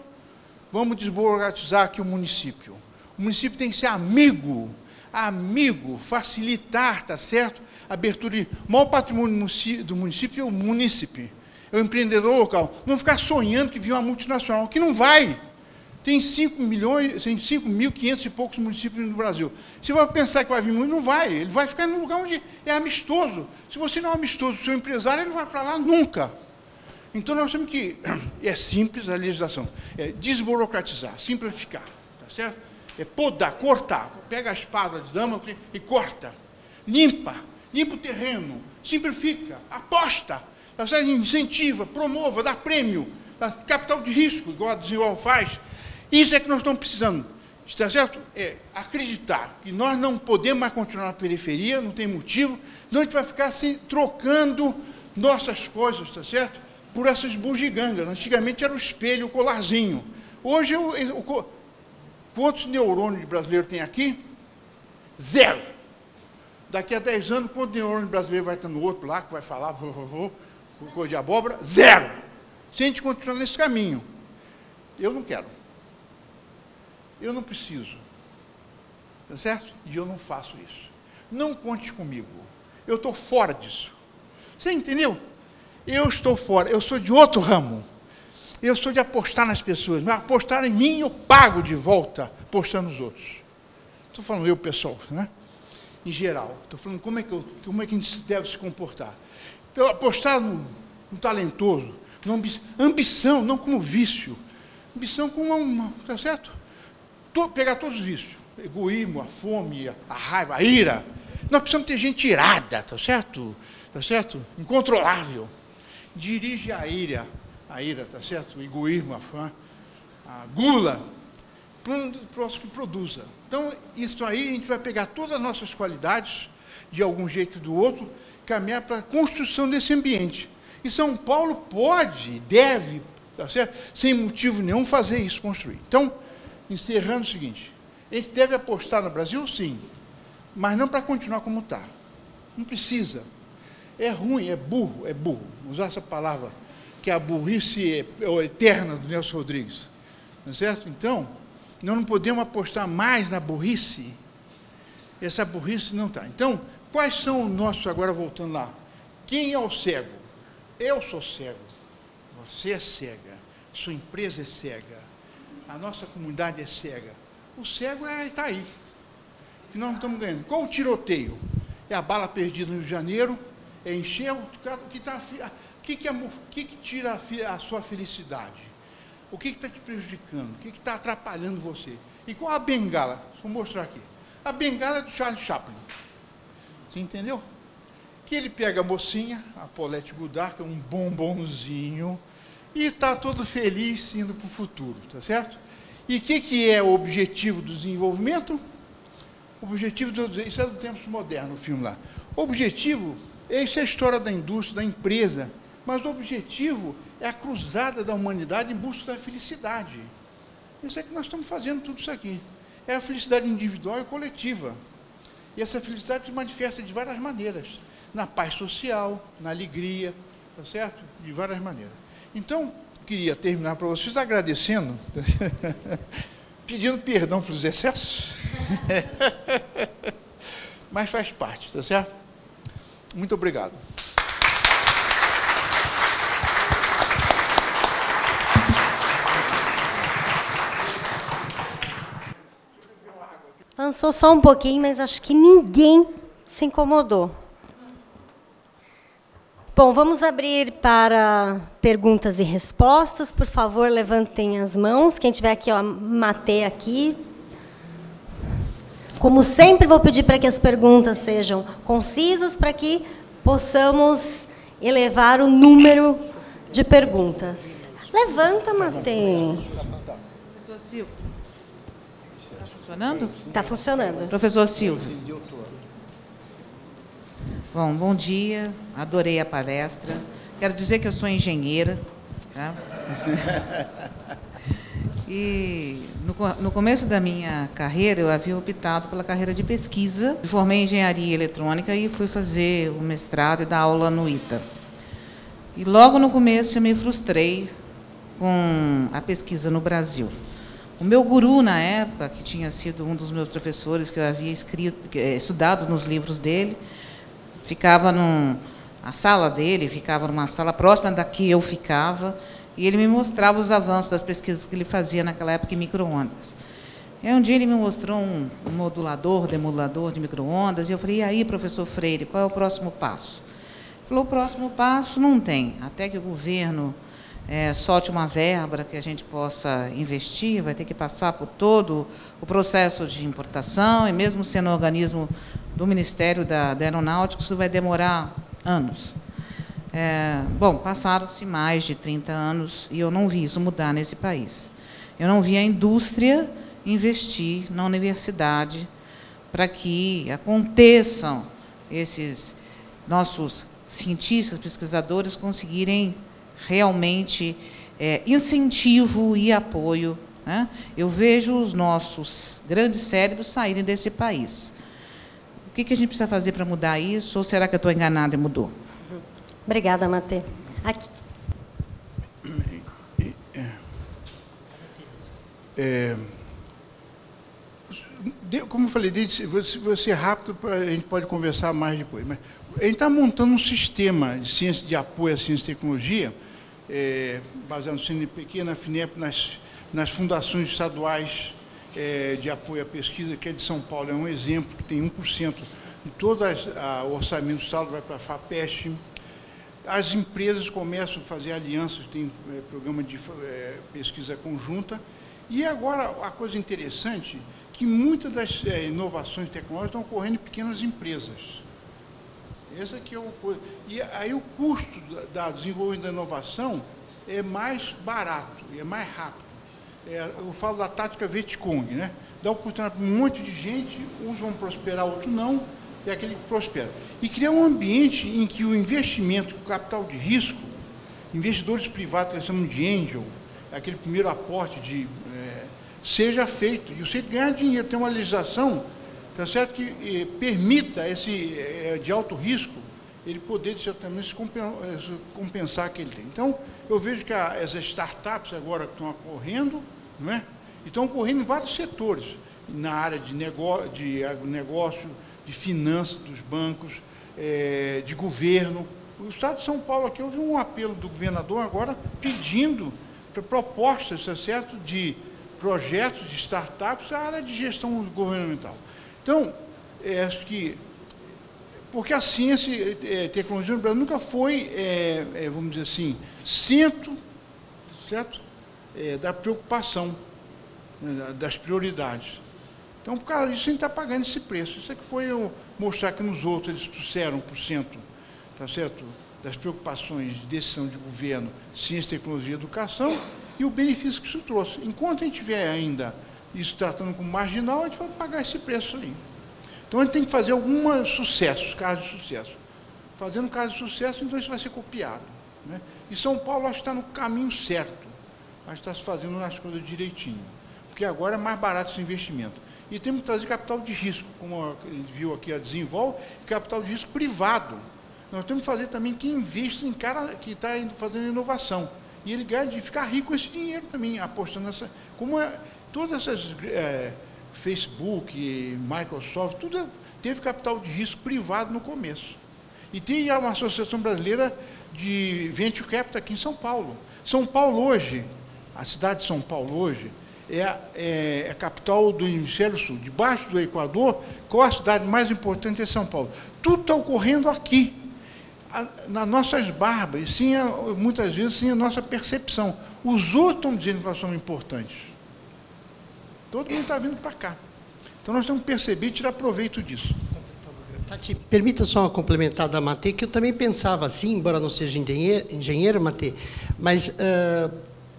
vamos desburocratizar aqui o município. O município tem que ser amigo, facilitar, tá certo? Abertura de... O maior patrimônio do município é o munícipe, é o empreendedor local. Não ficar sonhando que vinha uma multinacional, que não vai. Tem 5.500 e poucos municípios no Brasil. Se vai pensar que vai vir muito, não vai. Ele vai ficar num lugar onde é amistoso. Se você não é amistoso, o seu empresário, ele não vai para lá nunca. Então, nós temos que... É simples a legislação. É desburocratizar, simplificar. Tá certo? É podar, cortar. Pega a espada de dama e corta. Limpa o terreno. Simplifica. Aposta. Tá certo? Incentiva, promova, dá prêmio. Dá capital de risco, igual a Desenvolve faz. Isso é que nós estamos precisando. Está certo? É acreditar que nós não podemos mais continuar na periferia, não tem motivo, não a gente vai ficar assim, trocando nossas coisas, está certo? Por essas bugigangas. Antigamente era o espelho, o colarzinho. Hoje, quantos neurônios brasileiros tem aqui? 0. Daqui a 10 anos, quantos neurônios brasileiros vai estar no outro lá, que vai falar, coisa de abóbora? 0. Se a gente continuar nesse caminho, eu não quero. Eu não preciso. Tá certo? E eu não faço isso. Não conte comigo. Eu estou fora disso. Você entendeu? Eu estou fora, eu sou de outro ramo. Eu sou de apostar nas pessoas, mas apostar em mim eu pago de volta, apostando nos outros. Estou falando eu, pessoal, né? Em geral. Estou falando como é que a gente deve se comportar. Então, apostar no talentoso, na ambição, não como vício. Ambição como uma, tá certo? Pegar todos os vícios. Egoísmo, a fome, a raiva, a ira. Nós precisamos ter gente irada, tá certo? Tá certo? Incontrolável. Dirige a ira, tá certo? O egoísmo, a gula, para o próximo que produza. Então, isso aí, a gente vai pegar todas as nossas qualidades, de algum jeito ou do outro, caminhar para a construção desse ambiente. E São Paulo pode, deve, tá certo? Sem motivo nenhum, fazer isso, construir. Então, encerrando o seguinte, a gente deve apostar no Brasil, sim, mas não para continuar como está. Não precisa. É ruim, é burro. Usar essa palavra, que é a burrice eterna do Nelson Rodrigues. Não é certo? Então, nós não podemos apostar mais na burrice. Essa burrice não está. Então, quais são os nossos, agora voltando lá, quem é o cego? Eu sou cego. Você é cega. Sua empresa é cega. A nossa comunidade é cega. O cego está aí. E nós não estamos ganhando. Qual o tiroteio? É a bala perdida no Rio de Janeiro, é encher o que tira a sua felicidade? O que está te prejudicando? O que está atrapalhando você? E qual a bengala? Vou mostrar aqui. A bengala é do Charlie Chaplin. Você entendeu? Que ele pega a mocinha, a Paulette Goddard, que é um bombonzinho, e está todo feliz indo para o futuro, tá certo? E o que é o objetivo do desenvolvimento? O objetivo, isso é do tempo moderno, o filme lá. O objetivo, essa é a história da indústria, da empresa, mas o objetivo é a cruzada da humanidade em busca da felicidade. Isso é que nós estamos fazendo tudo isso aqui. É a felicidade individual e coletiva. E essa felicidade se manifesta de várias maneiras. Na paz social, na alegria, tá certo? De várias maneiras. Então, queria terminar para vocês agradecendo, pedindo perdão pelos excessos, mas faz parte, tá certo? Muito obrigado. Avançou só um pouquinho, mas acho que ninguém se incomodou. Bom, vamos abrir para perguntas e respostas. Por favor, levantem as mãos. Quem tiver aqui, ó, Matê aqui. Como sempre, vou pedir para que as perguntas sejam concisas, para que possamos elevar o número de perguntas. Levanta, Matê. Professor Silvio. Está funcionando? Está funcionando. Professor Silvio. Bom dia, adorei a palestra. Quero dizer que eu sou engenheira. Tá? E no começo da minha carreira, eu havia optado pela carreira de pesquisa. Me formei em engenharia eletrônica e fui fazer o mestrado e dar aula no ITA. E logo no começo eu me frustrei com a pesquisa no Brasil. O meu guru, na época, que tinha sido um dos meus professores, que eu havia estudado nos livros dele, ficava a sala dele ficava numa sala próxima da que eu ficava, e ele me mostrava os avanços das pesquisas que ele fazia naquela época em micro-ondas. E aí, um dia ele me mostrou um demodulador de micro-ondas, e eu falei, e aí, professor Freire, qual é o próximo passo? Ele falou, o próximo passo não tem, até que o governo solte uma verba que a gente possa investir, vai ter que passar por todo o processo de importação, e mesmo sendo um organismo do Ministério da Aeronáutica, isso vai demorar anos. Bom, passaram-se mais de 30 anos e eu não vi isso mudar nesse país. Eu não vi a indústria investir na universidade para que aconteçam esses nossos cientistas, pesquisadores, conseguirem realmente incentivo e apoio, né? Eu vejo os nossos grandes cérebros saírem desse país. O que a gente precisa fazer para mudar isso? Ou será que eu estou enganada e mudou? Obrigada, Matê. Aqui. Como eu falei, você rápido, a gente pode conversar mais depois. Mas a gente está montando um sistema de ciência de apoio à ciência e tecnologia, baseado no CNPq, na FINEP, nas fundações estaduais de apoio à pesquisa, que é de São Paulo, é um exemplo, que tem 1% de todo o orçamento do Estado vai para a FAPESP. As empresas começam a fazer alianças, tem programa de pesquisa conjunta. E agora, a coisa interessante, que muitas das inovações tecnológicas estão ocorrendo em pequenas empresas. Essa aqui é uma coisa. E aí o custo da desenvolvimento da inovação é mais barato, é mais rápido. Eu falo da tática Vietcong, né? Dá oportunidade para um monte de gente, uns vão prosperar, outros não, é aquele que prospera. E criar um ambiente em que o investimento, o capital de risco, investidores privados, que nós chamamos de angel, aquele primeiro aporte seja feito. E você ganhar dinheiro, tem uma legislação, tá certo, que permita esse de alto risco, ele poder, de certa maneira, compensar que ele tem. Então, eu vejo que as startups agora estão ocorrendo, não é? E estão ocorrendo em vários setores, na área de agronegócio, de finanças dos bancos, de governo. O Estado de São Paulo, aqui, houve um apelo do governador agora pedindo propostas, tá certo, de projetos de startups na área de gestão governamental. Então, acho que, porque a ciência e tecnologia no Brasil nunca foi, vamos dizer assim, centro, certo, da preocupação, né, das prioridades. Então, por causa disso, a gente está pagando esse preço. Isso é que foi mostrar que nos outros eles trouxeram 1%, tá certo, das preocupações de decisão de governo, ciência, tecnologia e educação, e o benefício que isso trouxe. Enquanto a gente tiver ainda isso tratando como marginal, a gente vai pagar esse preço aí. Então, a gente tem que fazer alguns sucessos, casos de sucesso. Fazendo casos de sucesso, então isso vai ser copiado, né? E São Paulo, acho que está no caminho certo. Acho que está se fazendo as coisas direitinho. Porque agora é mais barato esse investimento. E temos que trazer capital de risco, como a gente viu aqui, a Desenvolve, capital de risco privado. Nós temos que fazer também quem investe em cara que está fazendo inovação. E ele ganha de ficar rico com esse dinheiro também, apostando nessa... Como todas essas... Facebook, Microsoft, tudo teve capital de risco privado no começo. E tem uma Associação Brasileira de Venture Capital aqui em São Paulo. São Paulo hoje, a cidade de São Paulo hoje, é a capital do hemisfério sul, debaixo do Equador. Qual a cidade mais importante? É São Paulo. Tudo está ocorrendo aqui, nas nossas barbas, muitas vezes sem a nossa percepção. Os outros estão dizendo que nós somos importantes. Todo mundo está vindo para cá. Então, nós temos que perceber e tirar proveito disso. Tati, permita só uma complementar da Matê, que eu também pensava assim, embora não seja engenheiro, Matê, mas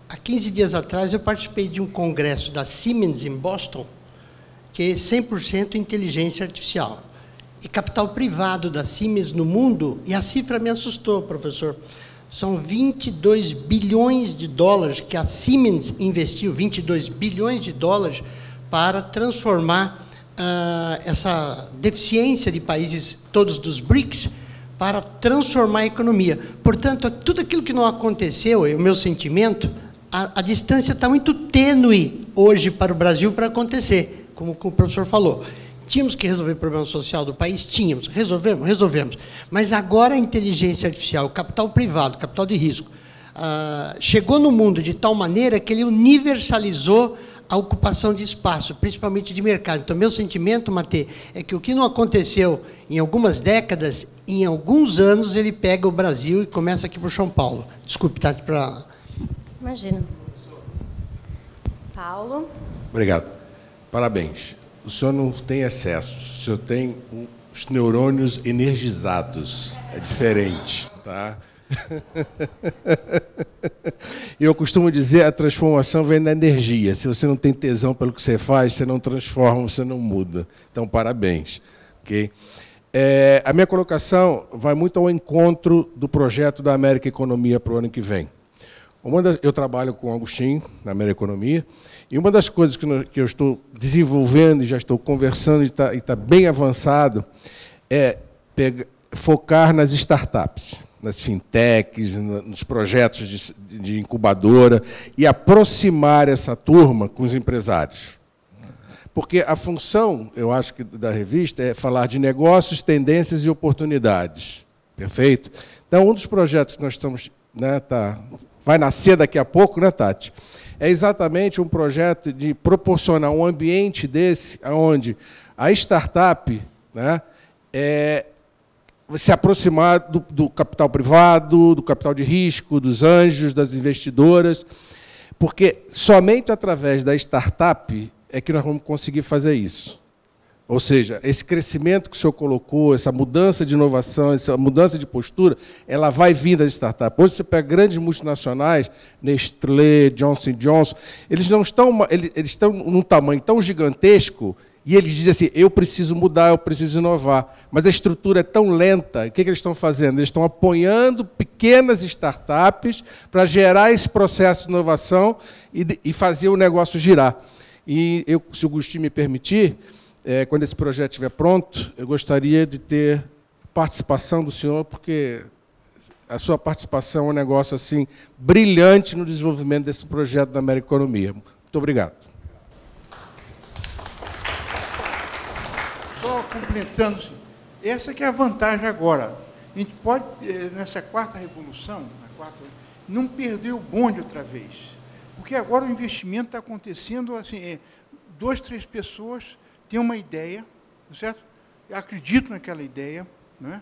há 15 dias atrás eu participei de um congresso da Siemens em Boston, que é 100% inteligência artificial. E capital privado da Siemens no mundo, e a cifra me assustou, professor, são 22 bilhões de dólares que a Siemens investiu, 22 bilhões de dólares, para transformar essa deficiência de países todos dos BRICS, para transformar a economia. Portanto, tudo aquilo que não aconteceu, é o meu sentimento, a distância está muito tênue hoje para o Brasil para acontecer, como o professor falou. Tínhamos que resolver o problema social do país? Tínhamos. Resolvemos? Resolvemos. Mas agora a inteligência artificial, o capital privado, o capital de risco, chegou no mundo de tal maneira que ele universalizou a ocupação de espaço, principalmente de mercado. Então, meu sentimento, Matê, é que o que não aconteceu em algumas décadas, em alguns anos, ele pega o Brasil e começa aqui por São Paulo. Desculpe, Tati, para... Imagina. Paulo. Obrigado. Parabéns. O senhor não tem excesso, o senhor tem os neurônios energizados. É diferente, tá? Eu costumo dizer, a transformação vem da energia. Se você não tem tesão pelo que você faz, você não transforma, você não muda. Então, parabéns. Okay? A minha colocação vai muito ao encontro do projeto da América Economia para o ano que vem. Eu trabalho com o Agostinho, na América Economia, e uma das coisas que eu estou desenvolvendo, e já estou conversando, e está bem avançado, é focar nas startups, nas fintechs, nos projetos de incubadora, e aproximar essa turma com os empresários. Porque a função, eu acho, da revista é falar de negócios, tendências e oportunidades. Perfeito? Então, um dos projetos que nós estamos... vai nascer daqui a pouco, né, Tati? É exatamente um projeto de proporcionar um ambiente desse, onde a startup, né, se aproximar do capital privado, do capital de risco, dos anjos, das investidoras, porque somente através da startup é que nós vamos conseguir fazer isso. Ou seja, esse crescimento que o senhor colocou, essa mudança de inovação, essa mudança de postura, ela vai vir das startups. Hoje você pega grandes multinacionais, Nestlé, Johnson & Johnson, eles estão num tamanho tão gigantesco, e eles dizem assim, eu preciso mudar, eu preciso inovar. Mas a estrutura é tão lenta, o que eles estão fazendo? Eles estão apoiando pequenas startups para gerar esse processo de inovação e fazer o negócio girar. E eu, se o Agostinho me permitir, quando esse projeto estiver pronto, eu gostaria de ter participação do senhor, porque a sua participação é um negócio assim brilhante no desenvolvimento desse projeto da América Economia. Muito obrigado. Só completando, essa que é a vantagem agora. A gente pode, nessa quarta revolução, não perder o bonde outra vez. Porque agora o investimento está acontecendo, assim, 2, 3 pessoas têm uma ideia, certo? Acreditam naquela ideia, né?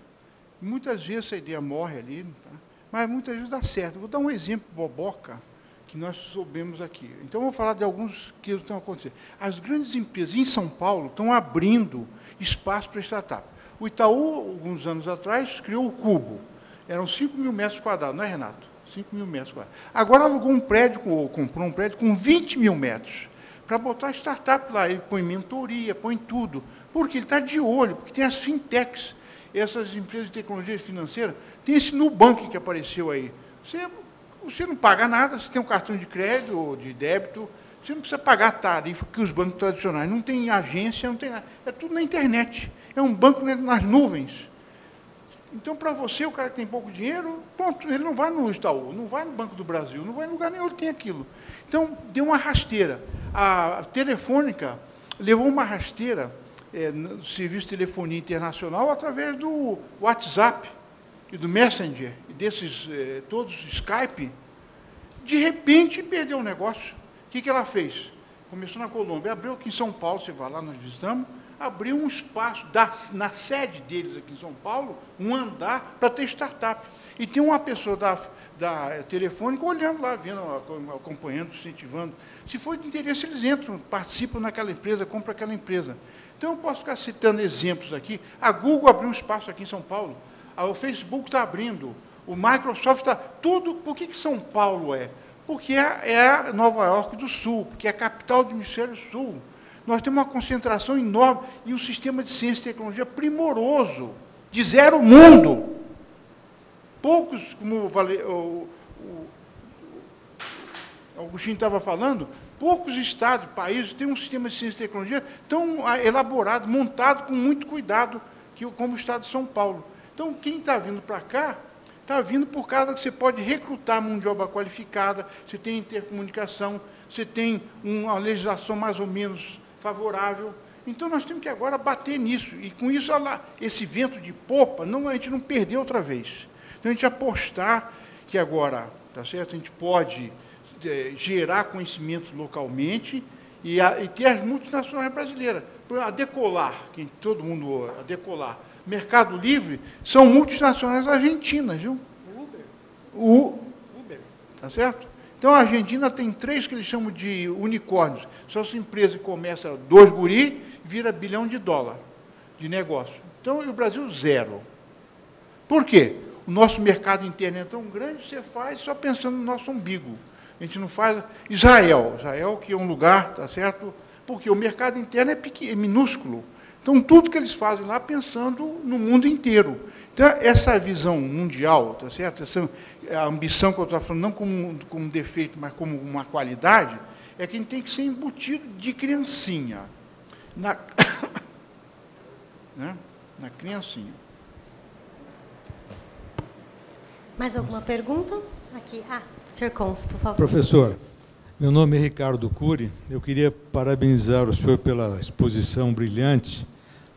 Muitas vezes essa ideia morre ali, tá? Mas muitas vezes dá certo. Vou dar um exemplo boboca que nós soubemos aqui. Então, vou falar de alguns que estão acontecendo. As grandes empresas em São Paulo estão abrindo espaço para startup. O Itaú, alguns anos atrás, criou o Cubo. Eram 5 mil metros quadrados, não é, Renato? 5 mil metros quadrados. Agora alugou um prédio, ou comprou um prédio com 20 mil metros, para botar startup lá. Ele põe mentoria, põe tudo. Porque ele está de olho, porque tem as fintechs, essas empresas de tecnologia financeira, tem esse Nubank que apareceu aí. Você não paga nada, você tem um cartão de crédito ou de débito, você não precisa pagar a tarifa que os bancos tradicionais. Não tem agência, não tem nada. É tudo na internet. É um banco nas nuvens. Então, para você, o cara que tem pouco dinheiro, pronto, ele não vai no Itaú, não vai no Banco do Brasil, não vai em lugar nenhum que tem aquilo. Então, deu uma rasteira. A Telefônica levou uma rasteira no serviço de telefonia internacional através do WhatsApp e do Messenger, e desses todos, Skype. De repente, perdeu o negócio. O que ela fez? começou na Colômbia, abriu aqui em São Paulo, você vai lá, nós visitamos, abriu um espaço, na sede deles aqui em São Paulo, um andar para ter startup. E tem uma pessoa da Telefônica olhando lá, vendo, acompanhando, incentivando. Se for de interesse, eles entram, participam naquela empresa, compram aquela empresa. Então, eu posso ficar citando exemplos aqui. A Google abriu um espaço aqui em São Paulo, o Facebook está abrindo, o Microsoft está... Tudo. Por que São Paulo é? Porque é a Nova York do Sul, porque é a capital do Hemisfério Sul. Nós temos uma concentração enorme e um sistema de ciência e tecnologia primoroso, de zero mundo. Poucos, como o Agostinho estava falando, poucos estados, países têm um sistema de ciência e tecnologia tão elaborado, montado com muito cuidado, como o estado de São Paulo. Então, quem está vindo para cá, está vindo por causa que você pode recrutar mão de obra qualificada, você tem intercomunicação, você tem uma legislação mais ou menos favorável. Então, nós temos que agora bater nisso. E, com isso, esse vento de popa, a gente não perdeu outra vez. Então, a gente apostar que agora, tá certo? A gente pode gerar conhecimento localmente e ter as multinacionais brasileiras. A Decolar, que todo mundo... A Decolar, Mercado Livre, são multinacionais argentinas, viu? O Uber, tá certo? Então, a Argentina tem 3 que eles chamam de unicórnios. São as empresas que começam 2 guri, vira $1 bilhão de negócio. Então, e o Brasil, 0. Por quê? O nosso mercado interno é tão grande, você faz só pensando no nosso umbigo. A gente não faz... Israel, que é um lugar, tá certo? Porque o mercado interno é pequeno, é minúsculo. Então, tudo que eles fazem lá pensando no mundo inteiro. Então, essa visão mundial, tá certo? A ambição que eu estou falando, não como defeito, mas como uma qualidade, é que a gente tem que ser embutido de criancinha. Né? Na criancinha. Mais alguma pergunta? Aqui. Sr. Consul, por favor. Professor, meu nome é Ricardo Cury. Eu queria parabenizar o senhor pela exposição brilhante,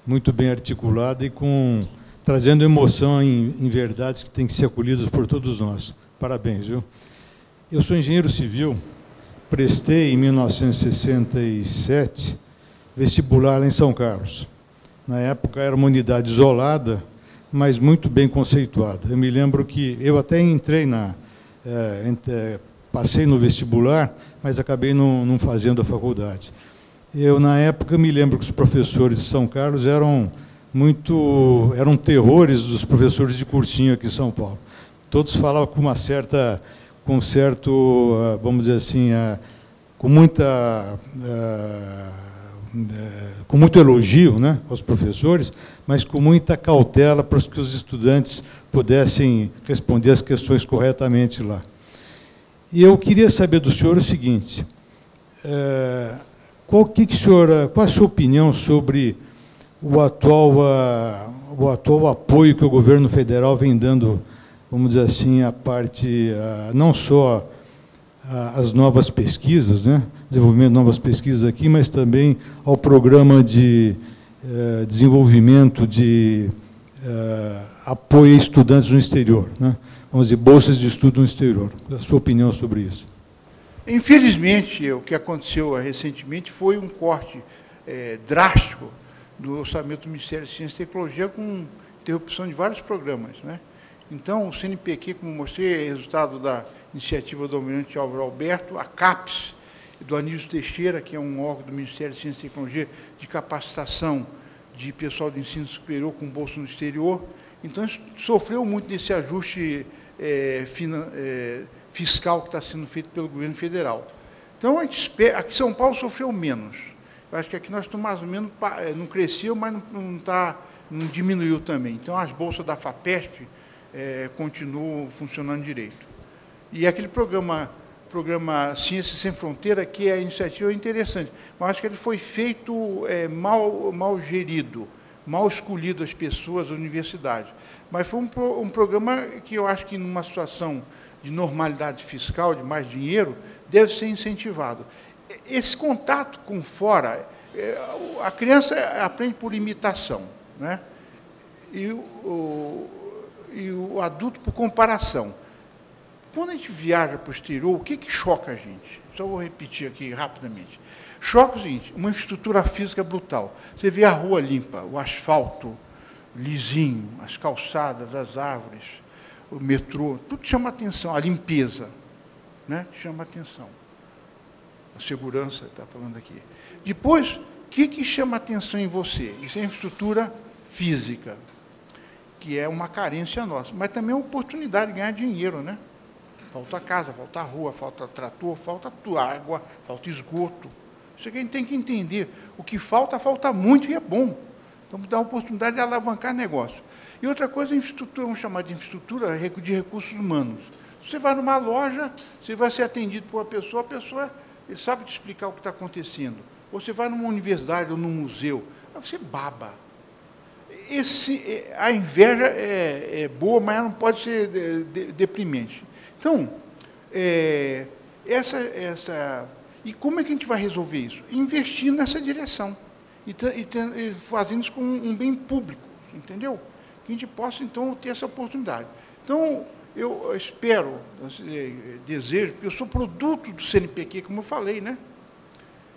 muito bem articulada e trazendo emoção em verdades que têm que ser acolhidas por todos nós. Parabéns, viu? Eu sou engenheiro civil, prestei em 1967 vestibular lá em São Carlos. Na época era uma unidade isolada, mas muito bem conceituada. Eu me lembro que eu até entrei passei no vestibular, mas acabei não fazendo a faculdade. Na época, me lembro que os professores de São Carlos eram terrores dos professores de cursinho aqui em São Paulo. Todos falavam com certo, vamos dizer assim, com muito elogio, né, aos professores, mas com muita cautela para que os estudantes pudessem responder as questões corretamente lá. E eu queria saber do senhor o seguinte: qual a sua opinião sobre o atual apoio que o governo federal vem dando, vamos dizer assim, a parte, não só as novas pesquisas, né, desenvolvimento de novas pesquisas aqui, mas também ao programa de desenvolvimento de apoio a estudantes no exterior, né? Vamos dizer, bolsas de estudo no exterior. A sua opinião sobre isso? Infelizmente, o que aconteceu recentemente foi um corte drástico do orçamento do Ministério de Ciência e Tecnologia, com interrupção de vários programas, né? Então, o CNPq, como mostrei, é resultado da iniciativa do almirante Álvaro Alberto, a CAPES, do Anísio Teixeira, que é um órgão do Ministério de Ciência e Tecnologia de capacitação de pessoal de ensino superior com bolsa no exterior. Então, isso sofreu muito desse ajuste fiscal que está sendo feito pelo governo federal. Então, a gente espera, aqui São Paulo sofreu menos. Eu acho que aqui nós estamos mais ou menos, não cresceu, mas não diminuiu também. Então, as bolsas da FAPESP continuam funcionando direito. E aquele programa Ciência Sem Fronteira, que a iniciativa é interessante, mas acho que ele foi feito mal gerido, mal escolhido as pessoas, a universidade. Mas foi um programa que eu acho que, numa situação de normalidade fiscal, de mais dinheiro, deve ser incentivado. Esse contato com fora, a criança aprende por imitação, né? E o adulto por comparação. Quando a gente viaja para o exterior, o que choca a gente? Só vou repetir aqui rapidamente. Choque é o seguinte, uma infraestrutura física brutal. Você vê a rua limpa, o asfalto lisinho, as calçadas, as árvores, o metrô, tudo chama atenção, a limpeza, né? Chama atenção. A segurança, está falando aqui. Depois, o que chama atenção em você? Isso é infraestrutura física, que é uma carência nossa, mas também é uma oportunidade de ganhar dinheiro, né? Falta casa, falta rua, falta trator, falta água, falta esgoto. Isso aqui a gente tem que entender. O que falta, falta muito e é bom. Então, dá a oportunidade de alavancar negócio. E outra coisa, infraestrutura, vamos chamar de infraestrutura de recursos humanos. Você vai numa loja, você vai ser atendido por uma pessoa, a pessoa sabe te explicar o que está acontecendo. Ou você vai numa universidade ou num museu, você baba. A inveja é boa, mas ela não pode ser deprimente. Então, e como é que a gente vai resolver isso? Investindo nessa direção e fazendo isso com um bem público, entendeu? Que a gente possa, então, ter essa oportunidade. Então, eu espero, desejo, porque eu sou produto do CNPq, como eu falei, né?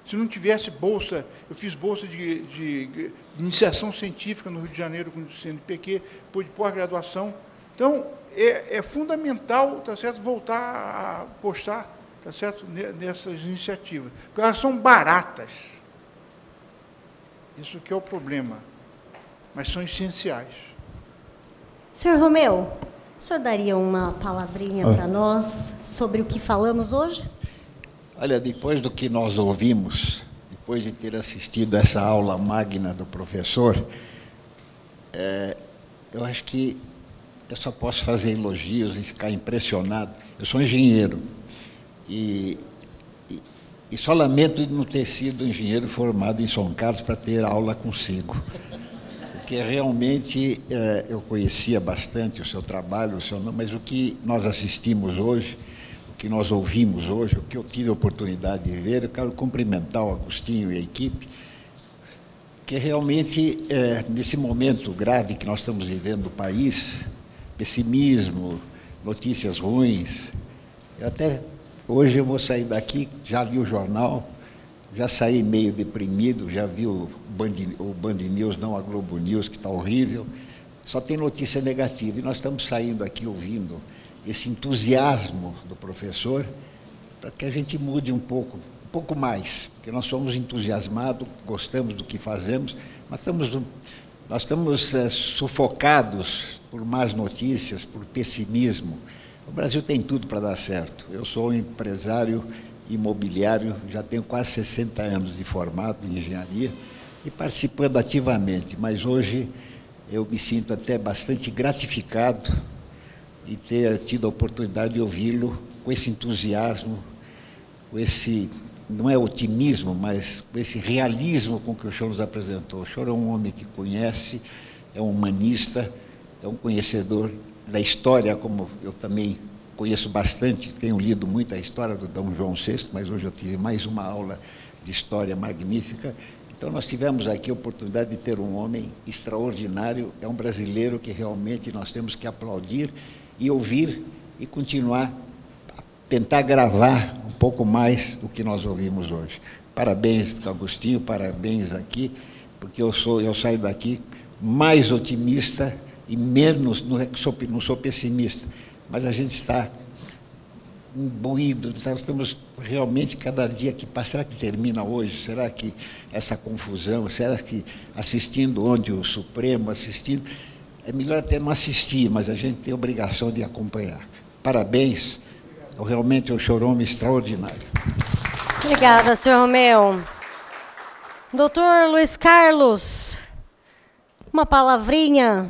Se não tivesse bolsa, eu fiz bolsa de iniciação científica no Rio de Janeiro com o CNPq, depois de pós-graduação. Então, é fundamental, tá certo, voltar a apostar, tá certo, nessas iniciativas. Porque elas são baratas. Isso que é o problema. Mas são essenciais. Senhor Romeu, o senhor daria uma palavrinha para nós sobre o que falamos hoje? Olha, depois do que nós ouvimos, depois de ter assistido essa aula magna do professor, eu acho que eu só posso fazer elogios e ficar impressionado. Eu sou engenheiro e só lamento de não ter sido engenheiro formado em São Carlos para ter aula consigo. Porque realmente eu conhecia bastante o seu trabalho, mas o que nós assistimos hoje, o que nós ouvimos hoje, o que eu tive a oportunidade de ver, eu quero cumprimentar o Agostinho e a equipe, que realmente, nesse momento grave que nós estamos vivendo no país, pessimismo, notícias ruins, hoje eu vou sair daqui, já li o jornal, já saí meio deprimido, já vi o Band News, não a Globo News, que está horrível, só tem notícia negativa, e nós estamos saindo aqui ouvindo esse entusiasmo do professor, para que a gente mude um pouco mais, porque nós somos entusiasmados, gostamos do que fazemos, mas nós estamos sufocados por más notícias, por pessimismo. O Brasil tem tudo para dar certo. Eu sou um empresário imobiliário, já tenho quase 60 anos de formado em engenharia e participando ativamente, mas hoje eu me sinto até bastante gratificado e ter tido a oportunidade de ouvi-lo com esse entusiasmo, com esse, não é otimismo, mas com esse realismo com que o senhor nos apresentou. O senhor é um homem que conhece, é um humanista, é um conhecedor da história, como eu também conheço bastante, tenho lido muito a história do Dom João VI, mas hoje eu tive mais uma aula de história magnífica. Então, nós tivemos aqui a oportunidade de ter um homem extraordinário, é um brasileiro que realmente nós temos que aplaudir e ouvir e continuar a tentar gravar um pouco mais do que nós ouvimos hoje. Parabéns, Agostinho, parabéns aqui, porque eu saio daqui mais otimista e menos, não sou pessimista, mas a gente está imbuído, nós estamos realmente, cada dia que passa, será que termina hoje? Será que essa confusão, será que assistindo onde o Supremo, é melhor até não assistir, mas a gente tem a obrigação de acompanhar. Parabéns, realmente é um chorome extraordinário. Obrigada, senhor Romeu. Doutor Luiz Carlos, uma palavrinha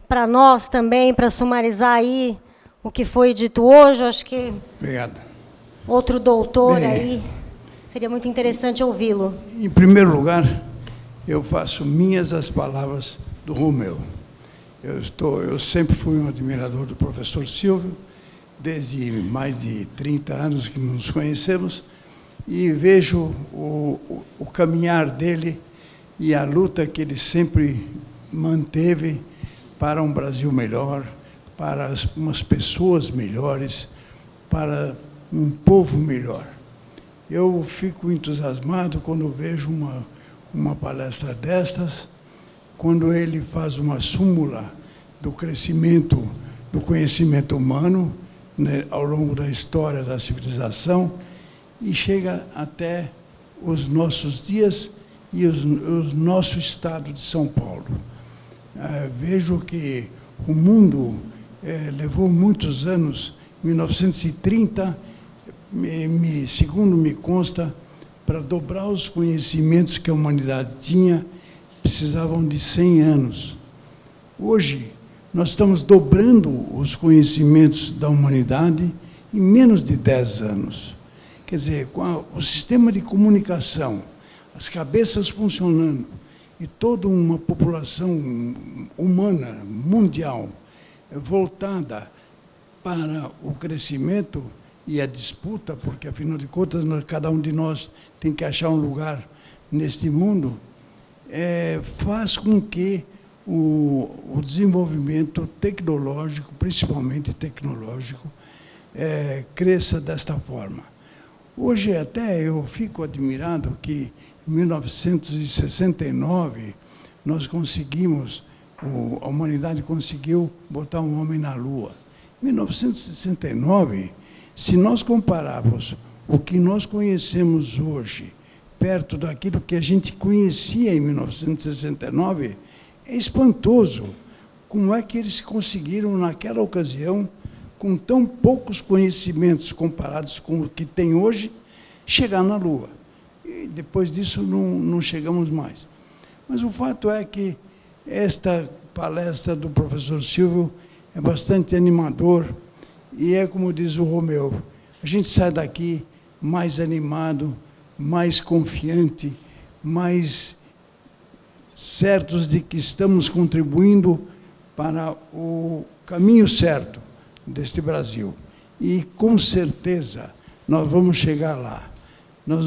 para nós também, para sumarizar aí o que foi dito hoje. Acho que obrigado. Outro doutor aí, seria muito interessante ouvi-lo. Em primeiro lugar, eu faço minhas as palavras do Romeu. Eu sempre fui um admirador do professor Silvio, desde mais de 30 anos que nos conhecemos, e vejo o caminhar dele e a luta que ele sempre manteve para um Brasil melhor, para umas pessoas melhores, para um povo melhor. Eu fico entusiasmado quando vejo uma palestra destas, quando ele faz uma súmula do crescimento do conhecimento humano, né, ao longo da história da civilização, e chega até os nossos dias e o nosso estado de São Paulo. Vejo que o mundo levou muitos anos, 1930, segundo me consta, para dobrar os conhecimentos que a humanidade tinha, precisavam de 100 anos. Hoje, nós estamos dobrando os conhecimentos da humanidade em menos de 10 anos. Quer dizer, com o sistema de comunicação, as cabeças funcionando e toda uma população humana, mundial, voltada para o crescimento e a disputa, porque, afinal de contas, cada um de nós tem que achar um lugar neste mundo, faz com que o desenvolvimento tecnológico, principalmente tecnológico, cresça desta forma. Hoje, até eu fico admirado que, em 1969, nós conseguimos, a humanidade conseguiu botar um homem na Lua. Em 1969, se nós compararmos o que nós conhecemos hoje, perto daquilo que a gente conhecia em 1969, é espantoso como é que eles conseguiram, naquela ocasião, com tão poucos conhecimentos comparados com o que tem hoje, chegar na Lua. E depois disso não chegamos mais. Mas o fato é que esta palestra do professor Silvio é bastante animador e é como diz o Romeu, a gente sai daqui mais animado, mais confiante, mais certos de que estamos contribuindo para o caminho certo deste Brasil. E, com certeza, nós vamos chegar lá. Nós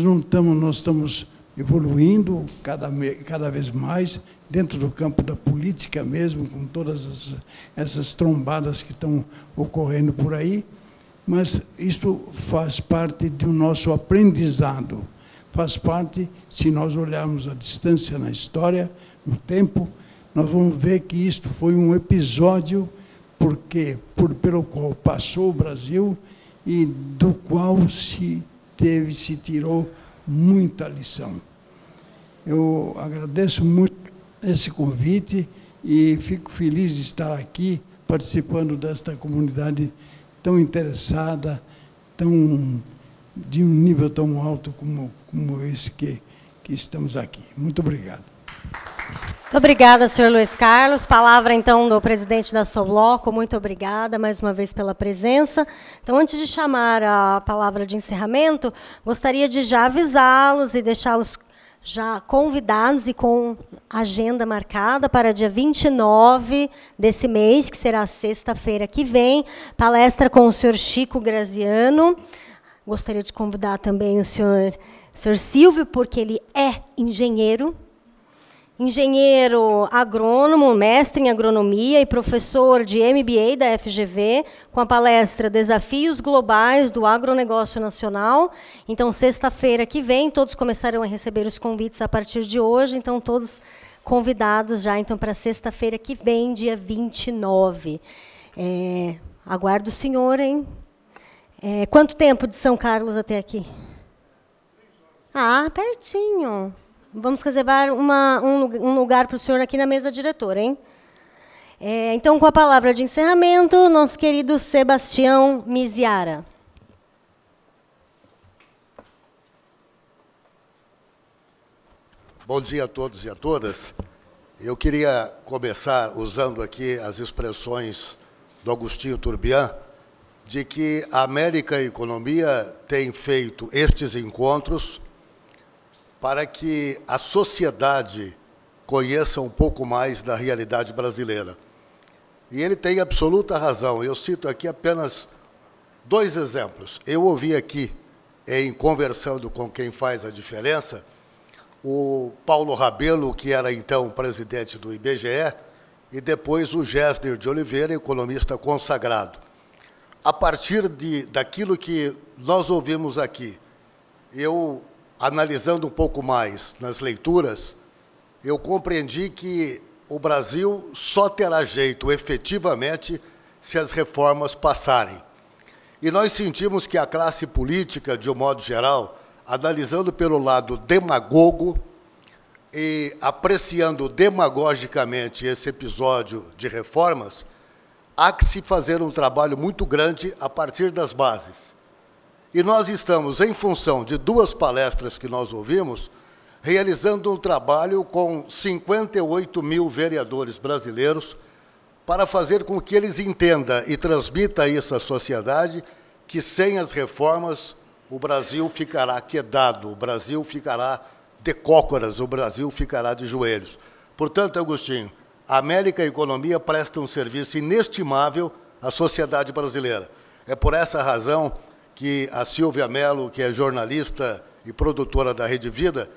estamos evoluindo cada vez mais, dentro do campo da política mesmo, com todas essas trombadas que estão ocorrendo por aí, mas isso faz parte do nosso aprendizado. Faz parte, se nós olharmos a distância na história, no tempo, nós vamos ver que isto foi um episódio pelo qual passou o Brasil e do qual se tirou muita lição. Eu agradeço muito esse convite e fico feliz de estar aqui participando desta comunidade tão interessada, de um nível tão alto como esse que estamos aqui. Muito obrigado. Muito obrigada, senhor Luiz Carlos. Palavra, então, do presidente da Sobloco. Muito obrigada, mais uma vez, pela presença. Então, antes de chamar a palavra de encerramento, gostaria de já avisá-los e deixá-los já convidados e com agenda marcada para dia 29 desse mês, que será sexta-feira que vem, palestra com o senhor Chico Graziano. Gostaria de convidar também o senhor Silvio, porque ele é engenheiro agrônomo, mestre em agronomia e professor de MBA da FGV, com a palestra Desafios Globais do Agronegócio Nacional. Então, sexta-feira que vem, todos começarão a receber os convites a partir de hoje, então, todos convidados já então, para sexta-feira que vem, dia 29. Aguardo o senhor, hein? Quanto tempo de São Carlos até aqui? Ah, pertinho. Vamos reservar um lugar para o senhor aqui na mesa diretora, hein? Então, com a palavra de encerramento, nosso querido Sebastião Miziara. Bom dia a todos e a todas. Eu queria começar usando aqui as expressões do Agostinho Turbian, de que a América Economia tem feito estes encontros para que a sociedade conheça um pouco mais da realidade brasileira. E ele tem absoluta razão. Eu cito aqui apenas 2 exemplos. Eu ouvi aqui, em conversando com quem faz a diferença, o Paulo Rabelo, que era então presidente do IBGE, e depois o Gessner de Oliveira, economista consagrado. A partir daquilo que nós ouvimos aqui, eu, analisando um pouco mais nas leituras, eu compreendi que o Brasil só terá jeito, efetivamente, se as reformas passarem. E nós sentimos que a classe política, de um modo geral, analisando pelo lado demagogo e apreciando demagogicamente esse episódio de reformas, há que se fazer um trabalho muito grande a partir das bases. E nós estamos, em função de 2 palestras que nós ouvimos, realizando um trabalho com 58 mil vereadores brasileiros para fazer com que eles entendam e transmitam isso à sociedade que, sem as reformas, o Brasil ficará quedado, o Brasil ficará de cócoras, o Brasil ficará de joelhos. Portanto, Agostinho, a América Economia presta um serviço inestimável à sociedade brasileira. É por essa razão que a Silvia Mello, que é jornalista e produtora da Rede Vida,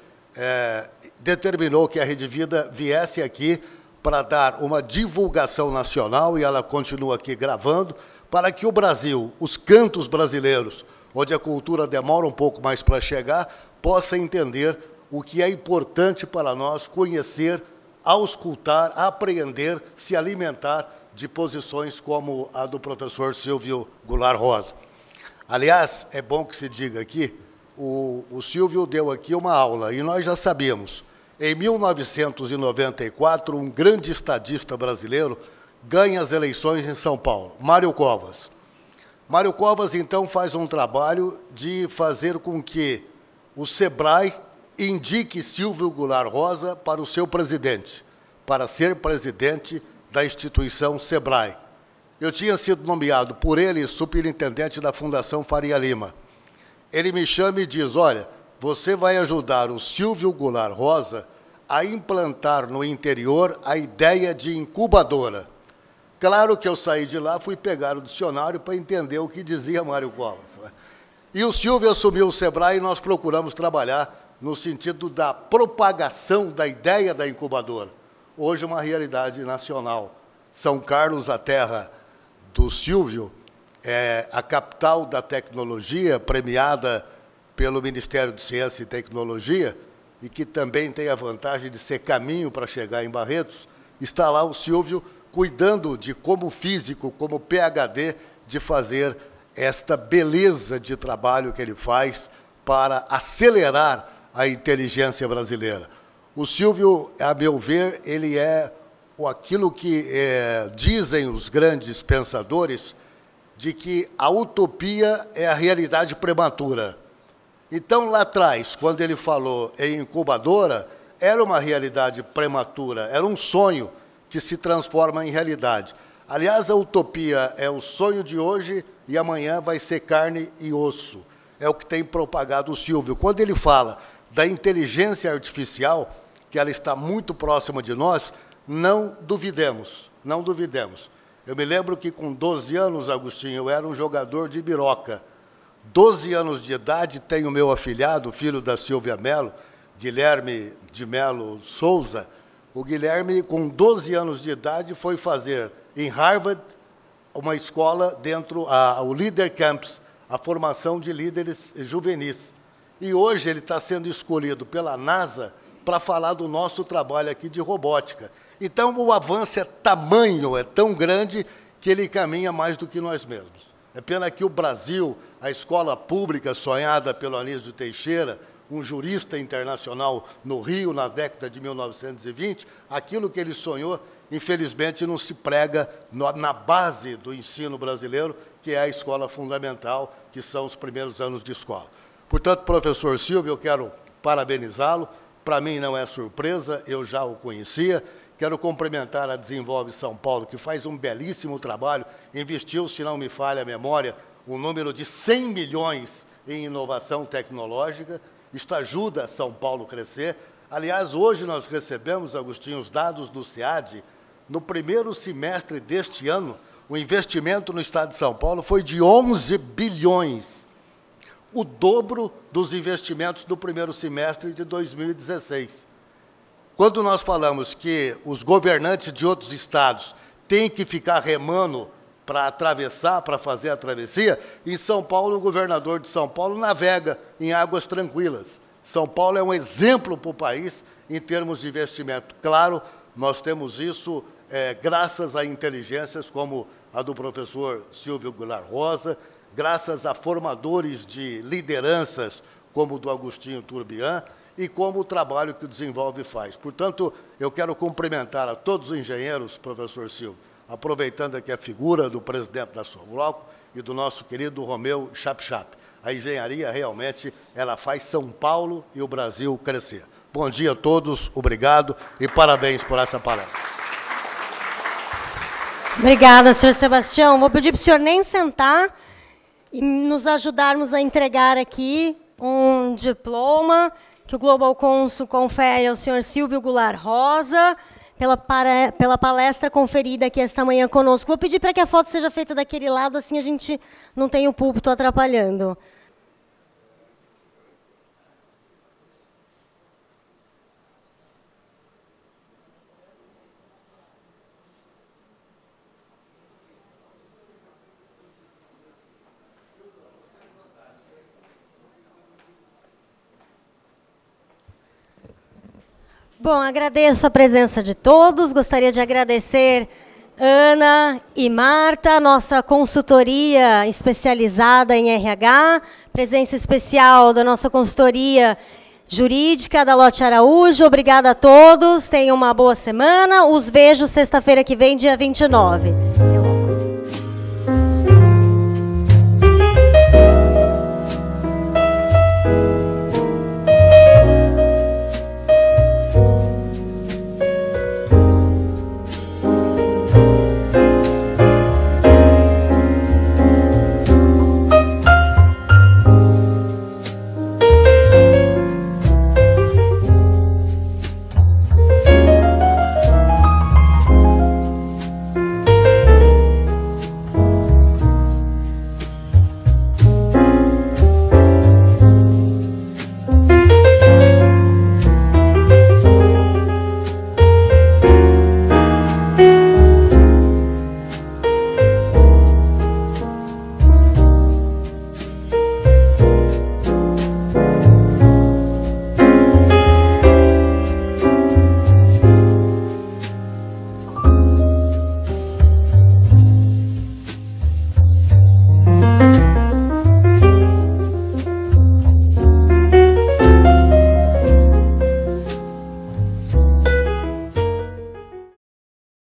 determinou que a Rede Vida viesse aqui para dar uma divulgação nacional, e ela continua aqui gravando, para que o Brasil, os cantos brasileiros, onde a cultura demora um pouco mais para chegar, possa entender o que é importante para nós conhecer, auscultar, apreender, se alimentar de posições como a do professor Silvio Goulart Rosa. Aliás, é bom que se diga aqui, o Silvio deu aqui uma aula, e nós já sabíamos. Em 1994, um grande estadista brasileiro ganha as eleições em São Paulo, Mário Covas. Mário Covas, então, faz um trabalho de fazer com que o SEBRAE indique Silvio Goulart Rosa para o seu presidente, para ser presidente da instituição SEBRAE. Eu tinha sido nomeado por ele superintendente da Fundação Faria Lima. Ele me chama e diz, olha, você vai ajudar o Silvio Goulart Rosa a implantar no interior a ideia de incubadora. Claro que eu saí de lá, fui pegar o dicionário para entender o que dizia Mário Covas. E o Silvio assumiu o SEBRAE e nós procuramos trabalhar no sentido da propagação da ideia da incubadora. Hoje, uma realidade nacional. São Carlos, a terra do Silvio, é a capital da tecnologia, premiada pelo Ministério de Ciência e Tecnologia, e que também tem a vantagem de ser caminho para chegar em Barretos. Está lá o Silvio cuidando de, como físico, como PhD, de fazer esta beleza de trabalho que ele faz para acelerar a inteligência brasileira. O Silvio, a meu ver, ele é aquilo que dizem os grandes pensadores, de que a utopia é a realidade prematura. Então, lá atrás, quando ele falou em incubadora, era uma realidade prematura, era um sonho que se transforma em realidade. Aliás, a utopia é o sonho de hoje e amanhã vai ser carne e osso. É o que tem propagado o Silvio. Quando ele fala da inteligência artificial, que ela está muito próxima de nós, não duvidemos, não duvidemos. Eu me lembro que com 12 anos, Agostinho, eu era um jogador de biroca. 12 anos de idade, tenho meu afilhado, filho da Silvia Mello, Guilherme de Mello Souza. O Guilherme, com 12 anos de idade, foi fazer em Harvard uma escola dentro, o Leader Camps, a formação de líderes juvenis. E hoje ele está sendo escolhido pela NASA para falar do nosso trabalho aqui de robótica. Então, o avanço é tamanho, é tão grande, que ele caminha mais do que nós mesmos. É pena que o Brasil, a escola pública sonhada pelo Anísio Teixeira, um jurista internacional no Rio, na década de 1920, aquilo que ele sonhou, infelizmente, não se prega na base do ensino brasileiro, que é a escola fundamental, que são os primeiros anos de escola. Portanto, professor Silvio, eu quero parabenizá-lo. Para mim não é surpresa, eu já o conhecia. Quero cumprimentar a Desenvolve São Paulo, que faz um belíssimo trabalho, investiu, se não me falha a memória, um número de 100 milhões em inovação tecnológica. Isto ajuda São Paulo a crescer. Aliás, hoje nós recebemos, Agostinho, os dados do SEAD. No primeiro semestre deste ano, o investimento no Estado de São Paulo foi de 11 bilhões, o dobro dos investimentos do primeiro semestre de 2016. Quando nós falamos que os governantes de outros estados têm que ficar remando para atravessar, para fazer a travessia. Em São Paulo, o governador de São Paulo navega em águas tranquilas. São Paulo é um exemplo para o país em termos de investimento. Claro, nós temos isso graças a inteligências como a do professor Silvio Goulart Rosa, graças a formadores de lideranças como o do Agostinho Turbian e como o trabalho que o Desenvolve faz. Portanto, eu quero cumprimentar a todos os engenheiros, professor Silvio, aproveitando aqui a figura do presidente da Sobloco e do nosso querido Romeu Chap-Chap. A engenharia, realmente, ela faz São Paulo e o Brasil crescer. Bom dia a todos, obrigado e parabéns por essa palestra. Obrigada, senhor Sebastião. Vou pedir para o senhor nem sentar e nos ajudarmos a entregar aqui um diploma que o Global Consul confere ao senhor Silvio Goulart Rosa pela palestra conferida aqui esta manhã conosco. Vou pedir para que a foto seja feita daquele lado, assim a gente não tem o púlpito atrapalhando. Bom, agradeço a presença de todos. Gostaria de agradecer Ana e Marta, nossa consultoria especializada em RH, presença especial da nossa consultoria jurídica da Lote Araújo. Obrigada a todos, tenham uma boa semana. Os vejo sexta-feira que vem, dia 29.